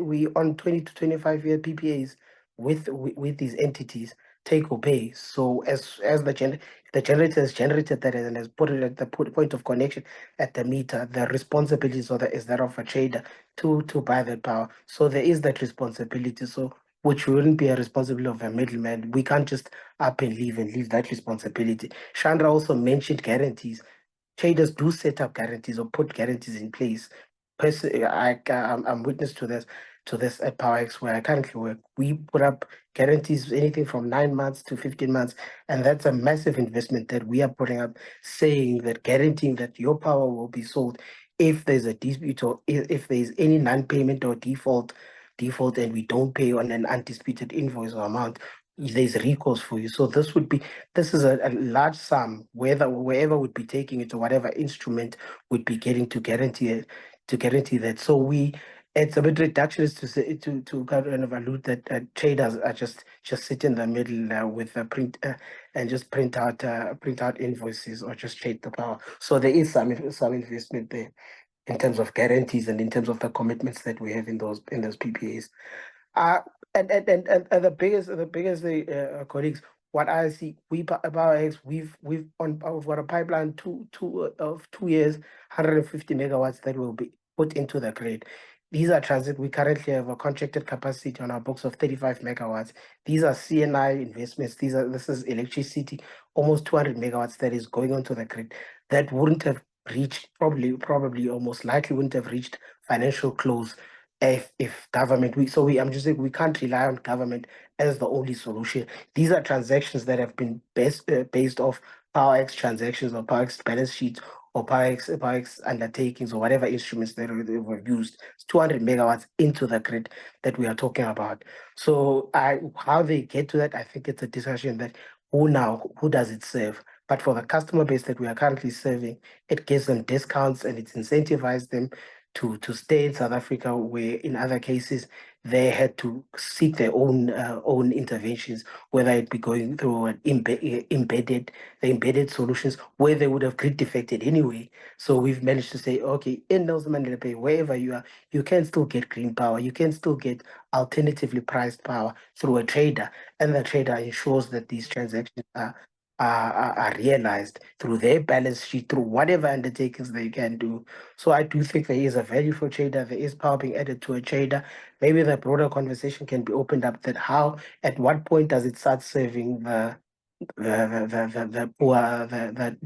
we on 20 to 25-year PPAs with these entities, take or pay. So as the generator has generated that and has put it at the point of connection at the meter, the responsibility is that of a trader to buy that power. So there is that responsibility. So which wouldn't be a responsibility of a middleman. We can't just up and leave that responsibility. Chandra also mentioned guarantees. Traders do set up guarantees or put guarantees in place. I'm witness to this at PowerX where I currently work. We put up guarantees anything from 9 months to 15 months, and that's a massive investment that we are putting up, saying that guaranteeing that your power will be sold if there's a dispute or if there's any non-payment or default and we don't pay on an undisputed invoice or amount, there's recourse for you. So this is a large sum, wherever would be taking it or whatever instrument would be getting to guarantee that. So it's a bit reductionist to say to kind of allude that traders are just sit in the middle with a print and just print out invoices or just trade the power. So there is some investment there in terms of guarantees and in terms of the commitments that we have in those PPAs. Uh, and the biggest colleagues, what I see, PowerX, we've got a pipeline of 2 years, 150 megawatts that will be put into the grid. These are transit. We currently have a contracted capacity on our books of 35 megawatts. These are CNI investments. This is electricity, almost 200 megawatts that is going onto the grid that wouldn't have reached, probably or most likely wouldn't have reached financial close if government I'm just saying we can't rely on government as the only solution. These are transactions that have been based off PowerX transactions or PowerX balance sheets or PowerX undertakings or whatever instruments that were used. It's 200 megawatts into the grid that we are talking about. So how they get to that, I think it's a discussion that who does it serve? But for the customer base that we are currently serving, it gives them discounts and it incentivizes them to stay in South Africa, where in other cases they had to seek their own interventions, whether it be going through an embedded solutions where they would have grid defected anyway. So we've managed to say, okay, in Nelson Mandela Bay, wherever you are, you can still get green power, you can still get alternatively priced power through a trader, and the trader ensures that these transactions are realized through their balance sheet, through whatever undertakings they can do. So I do think there is a value for trader. There is power being added to a trader. Maybe the broader conversation can be opened up that at what point does it start serving the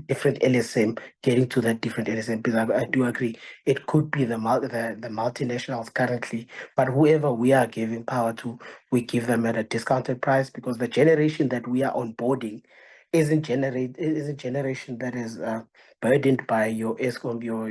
different LSM, getting to that different LSM? Because I do agree it could be the multinationals currently, but whoever we are giving power to, we give them at a discounted price, because the generation that we are onboarding isn't generation that is burdened by your ESCOM, your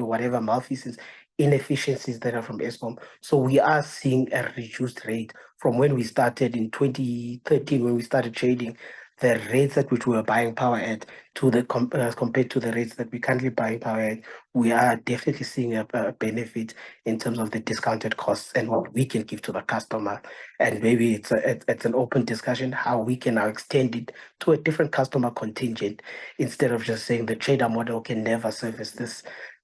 whatever malfeasance, inefficiencies that are from ESCOM. So we are seeing a reduced rate from when we started in 2013, when we started trading. The rates at which we were buying power at compared to the rates that we currently buying power at, we are definitely seeing a benefit in terms of the discounted costs and what we can give to the customer. And maybe it's an open discussion how we can now extend it to a different customer contingent, instead of just saying the trader model can never service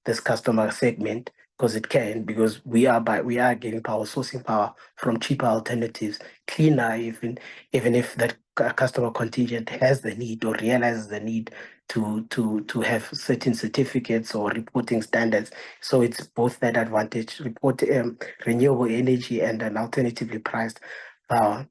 this customer segment. because it can, because we are getting sourcing power from cheaper alternatives, cleaner, even if that customer contingent has the need or realizes the need to have certain certificates or reporting standards. So it's both that advantage, renewable energy and an alternatively priced power.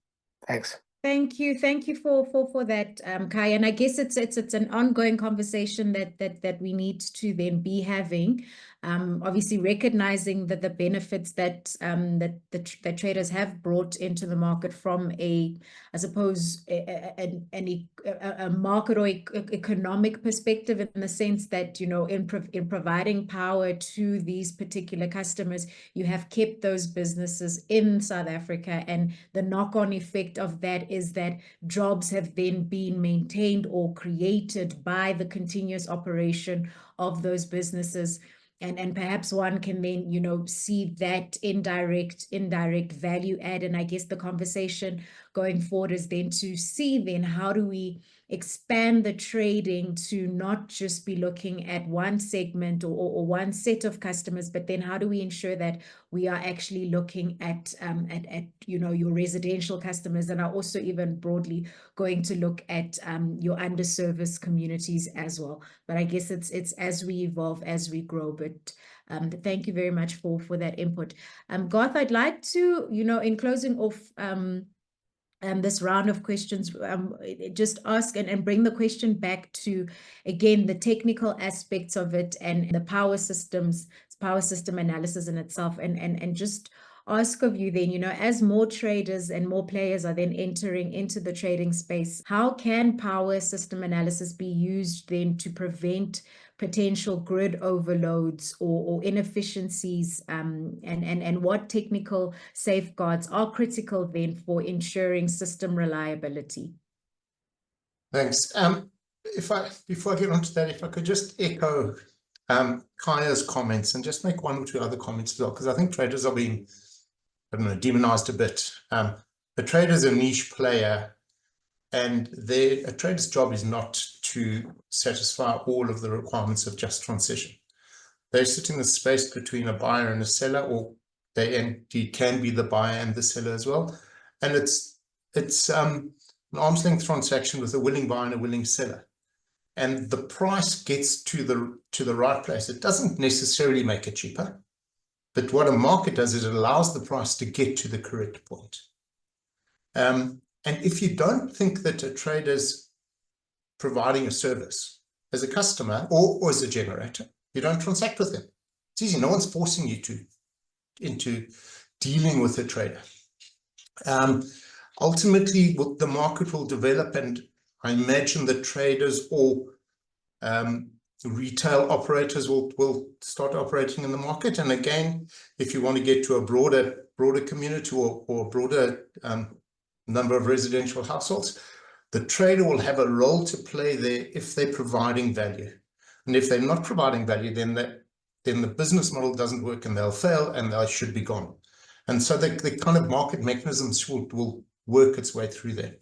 Thanks. Thank you for that, Khaya. And I guess it's an ongoing conversation that we need to then be having. Obviously recognizing that the benefits that that traders have brought into the market from I suppose a market or economic perspective, in the sense that, you know, in providing power to these particular customers, you have kept those businesses in South Africa, and the knock-on effect of that is that jobs have then been maintained or created by the continuous operation of those businesses. And perhaps one can then, you know, see that indirect value add. And I guess the conversation going forward is then to see then how do we expand the trading to not just be looking at one segment or one set of customers, but then how do we ensure that we are actually looking at you know, your residential customers, and are also even broadly going to look at your underserviced communities as well. But I guess it's as we evolve, as we grow. But thank you very much for that input. Garth, I'd like to, you know, in closing off this round of questions, just ask and bring the question back to, again, the technical aspects of it and the power system analysis in itself, and just ask of you then, you know, as more traders and more players are then entering into the trading space, how can power system analysis be used then to prevent potential grid overloads or inefficiencies, and what technical safeguards are critical then for ensuring system reliability? Thanks. Before I get onto that, if I could just echo Khaya's comments and just make one or two other comments as well, because I think traders are being, I don't know, demonized a bit. A trader is a niche player, and a trader's job is not to satisfy all of the requirements of Just Transition. They sit in the space between a buyer and a seller, or they indeed can be the buyer and the seller as well. And it's an arm's length transaction with a willing buyer and a willing seller. And the price gets to the right place. It doesn't necessarily make it cheaper, but what a market does is it allows the price to get to the correct point. And if you don't think that a trader's providing a service as a customer or as a generator, you don't transact with them. It's easy. No one's forcing you into dealing with a trader. Ultimately, the market will develop, and I imagine that traders or retail operators will start operating in the market. And again, if you want to get to a broader community or a broader number of residential households, the trader will have a role to play there if they're providing value. And if they're not providing value, then the business model doesn't work, and they'll fail, and they should be gone. And so the kind of market mechanisms will work its way through there.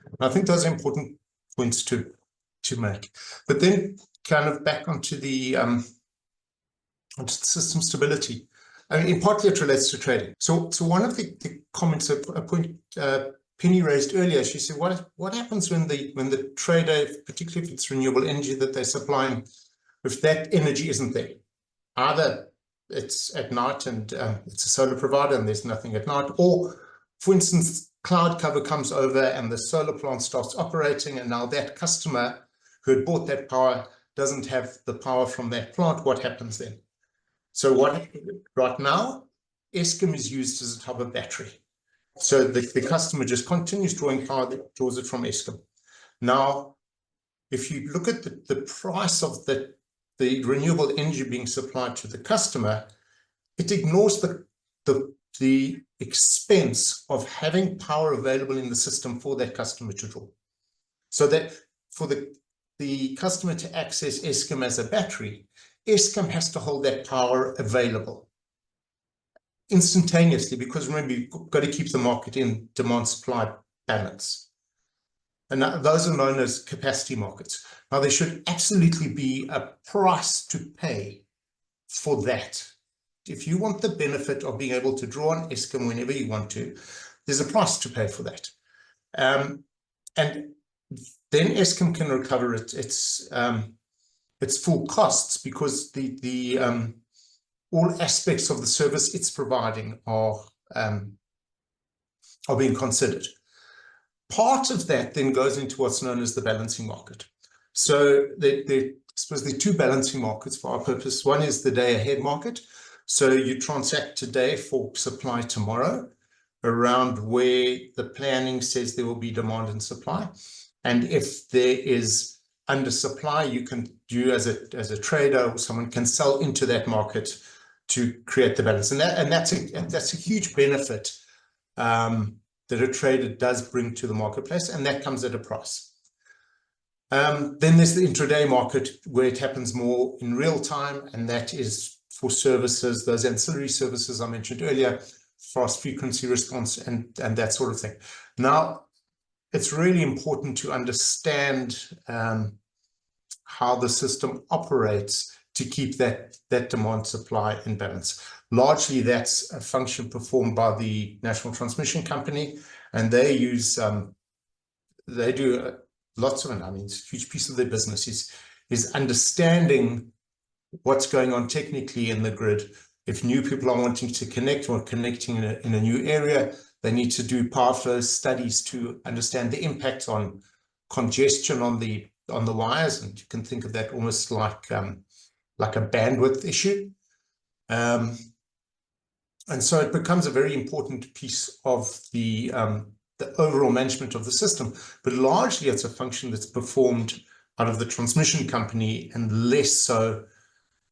And I think those are important points to make. But then kind of back onto the system stability. I mean, in partly it relates to trading. So one of the comments, a point Penny raised earlier, she said, what happens when the trader, particularly if it's renewable energy that they're supplying, if that energy isn't there? Either it's at night and it's a solar provider and there's nothing at night, or, for instance, cloud cover comes over and the solar plant starts operating, and now that customer who had bought that power doesn't have the power from that plant. What happens then? So right now, Eskom is used as a type of battery. So the customer just continues drawing power that draws it from Eskom. Now, if you look at the price of the renewable energy being supplied to the customer, it ignores the expense of having power available in the system for that customer to draw. So that for the customer to access Eskom as a battery, Eskom has to hold that power available instantaneously, because remember, you've got to keep the market in demand-supply balance. And those are known as capacity markets. Now, there should absolutely be a price to pay for that. if you want the benefit of being able to draw on Eskom whenever you want to, there's a price to pay for that. And then Eskom can recover its full costs, because all aspects of the service it's providing are being considered. Part of that then goes into what's known as the balancing market. So I suppose there are two balancing markets for our purpose. One is the day ahead market. So you transact today for supply tomorrow around where the planning says there will be demand and supply. And if there is undersupply, you as a trader or someone can sell into that market to create the balance. And that's a huge benefit that a trader does bring to the marketplace, and that comes at a price. Then there's the intraday market, where it happens more in real time, and that is for services, those ancillary services I mentioned earlier, fast frequency response and that sort of thing. Now, it's really important to understand how the system operates to keep that demand supply in balance. Largely, that's a function performed by the National Transmission Company, and they use they do lots of it. I mean, it's a huge piece of their business is understanding what's going on technically in the grid. If new people are wanting to connect or connecting in a new area, they need to do power flow studies to understand the impact on congestion on the wires, and you can think of that almost like a bandwidth issue. And so it becomes a very important piece of the overall management of the system. But largely, it's a function that's performed out of the transmission company and less so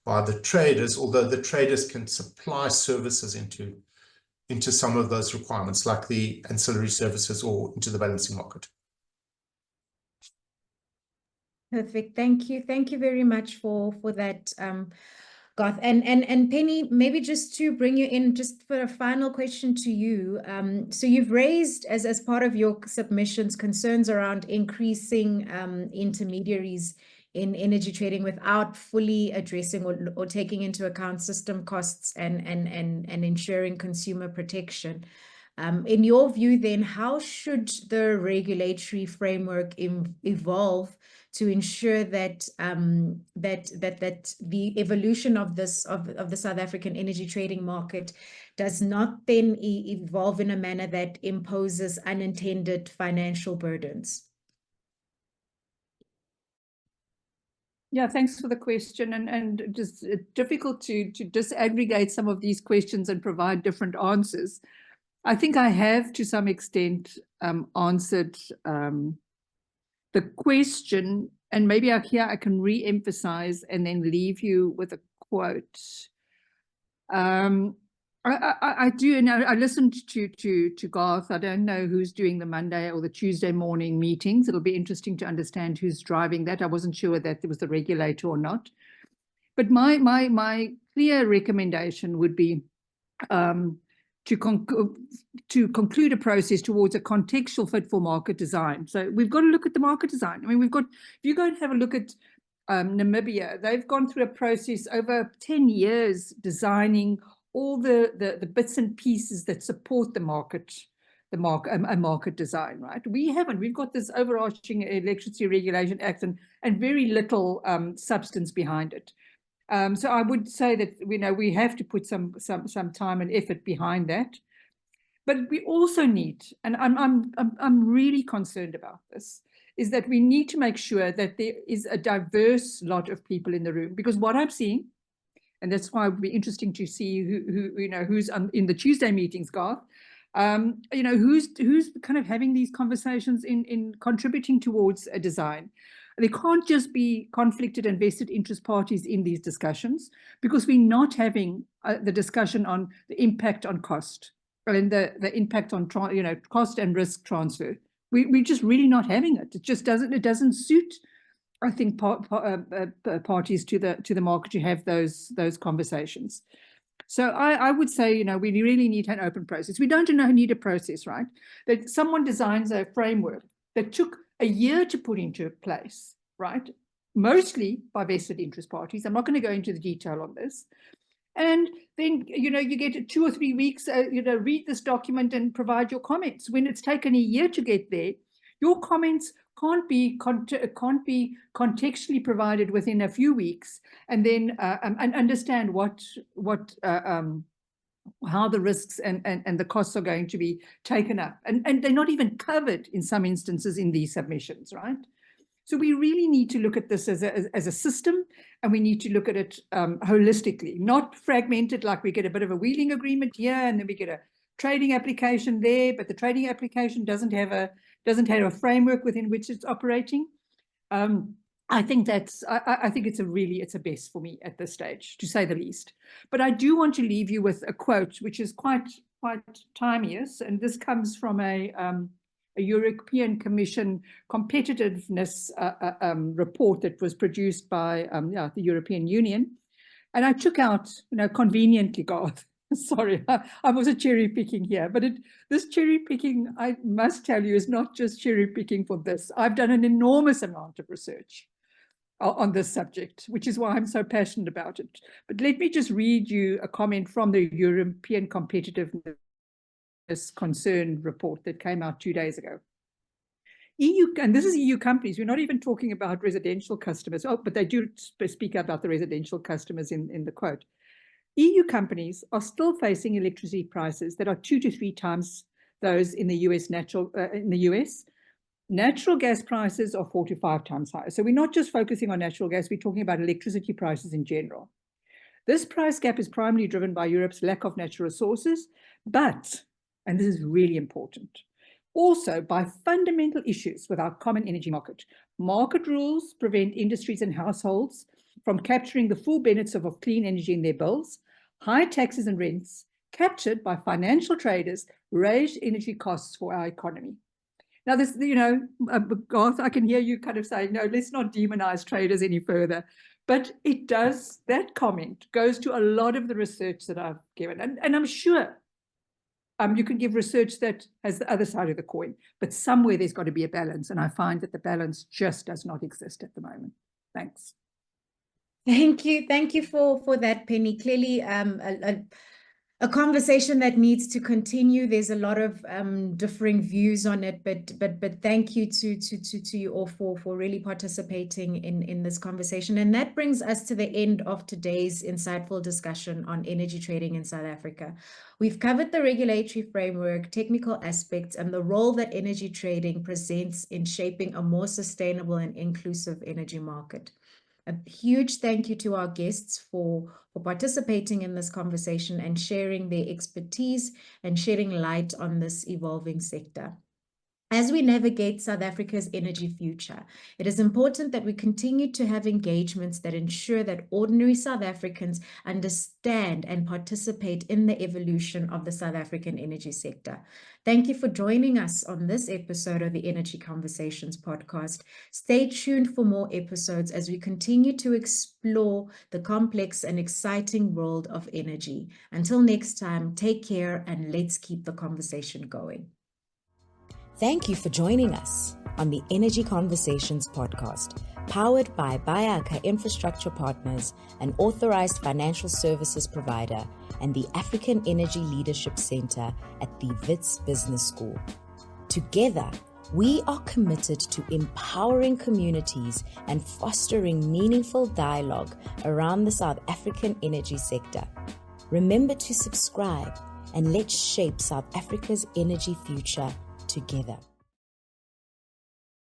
by the traders, although the traders can supply services into some of those requirements, like the ancillary services or into the balancing market. Perfect. Thank you. Thank you very much for that, Garth. And Penny, maybe just to bring you in, just for a final question to you. So you've raised as part of your submissions concerns around increasing intermediaries in energy trading without fully addressing or taking into account system costs and ensuring consumer protection. In your view, then, how should the regulatory framework evolve to ensure that that the evolution of the South African energy trading market does not then evolve in a manner that imposes unintended financial burdens? Yeah, thanks for the question. And just difficult to disaggregate some of these questions and provide different answers. I think I have, to some extent, answered the question, and maybe here I can re-emphasize and then leave you with a quote. I do, and I listened to Garth. I don't know who's doing the Monday or the Tuesday morning meetings. It'll be interesting to understand who's driving that. I wasn't sure that it was the regulator or not. But my clear recommendation would be to conclude a process towards a contextual fit for market design. So we've got to look at the market design. I mean, if you go and have a look at Namibia, they've gone through a process over 10 years designing all the bits and pieces that support a market design, right? We haven't. We've got this overarching Electricity Regulation Act and very little substance behind it. So I would say that we have to put some time and effort behind that, but we also need, and I'm really concerned about this, is that we need to make sure that there is a diverse lot of people in the room, because what I'm seeing, and that's why it would be interesting to see who's in the Tuesday meetings, Garth, who's kind of having these conversations in contributing towards a design. There can't just be conflicted and vested interest parties in these discussions, because we're not having the discussion on the impact on cost and the impact on cost and risk transfer. We're just really not having it. It just doesn't suit, I think, parties to the market to have those conversations. So I would say, we really need an open process. We don't need a process, right? That someone designs a framework that took a year to put into place, right? Mostly by vested interest parties. I'm not going to go into the detail on this. And then, you get 2 or 3 weeks, read this document and provide your comments. When it's taken a year to get there, your comments can't be contextually provided within a few weeks, and then and understand how the risks and the costs are going to be taken up. And they're not even covered in some instances in these submissions, right? So we really need to look at this as a system, and we need to look at it holistically, not fragmented, like we get a bit of a wheeling agreement here and then we get a trading application there, but the trading application doesn't have a framework within which it's operating. I think it's a best for me at this stage, to say the least. But I do want to leave you with a quote, which is quite timeless, and this comes from a European Commission competitiveness report that was produced by the European Union. And I took out, conveniently, Garth, sorry, I was a cherry picking here, but this cherry picking, I must tell you, is not just cherry picking for this. I've done an enormous amount of research on this subject, which is why I'm so passionate about it. But let me just read you a comment from the European Competitiveness Concern report that came out 2 days ago. And this is EU companies. We're not even talking about residential customers. Oh, but they do speak about the residential customers in the quote. EU companies are still facing electricity prices that are 2 to 3 times those in the US. Natural gas prices are 4 to 5 times higher. So we're not just focusing on natural gas, we're talking about electricity prices in general. This price gap is primarily driven by Europe's lack of natural resources, but, and this is really important, also by fundamental issues with our common energy market. Market rules prevent industries and households from capturing the full benefits of clean energy in their bills. High taxes and rents captured by financial traders raise energy costs for our economy. Now, this, Garth, I can hear you kind of saying, no, let's not demonize traders any further. But it does, that comment goes to a lot of the research that I've given. And I'm sure you can give research that has the other side of the coin, but somewhere there's got to be a balance. And I find that the balance just does not exist at the moment. Thanks. Thank you. Thank you for that, Penny. Clearly, a conversation that needs to continue. There's a lot of differing views on it, but thank you to you all for really participating in this conversation. And that brings us to the end of today's insightful discussion on energy trading in South Africa. We've covered the regulatory framework, technical aspects, and the role that energy trading presents in shaping a more sustainable and inclusive energy market. A huge thank you to our guests for participating in this conversation and sharing their expertise and shedding light on this evolving sector. As we navigate South Africa's energy future, it is important that we continue to have engagements that ensure that ordinary South Africans understand and participate in the evolution of the South African energy sector. Thank you for joining us on this episode of the Energy Conversations podcast. Stay tuned for more episodes as we continue to explore the complex and exciting world of energy. Until next time, take care and let's keep the conversation going. Thank you for joining us on the Energy Conversations podcast, powered by Bayaka Infrastructure Partners, an authorized financial services provider, and the African Energy Leadership Center at the Wits Business School. Together, we are committed to empowering communities and fostering meaningful dialogue around the South African energy sector. Remember to subscribe and let's shape South Africa's energy future together.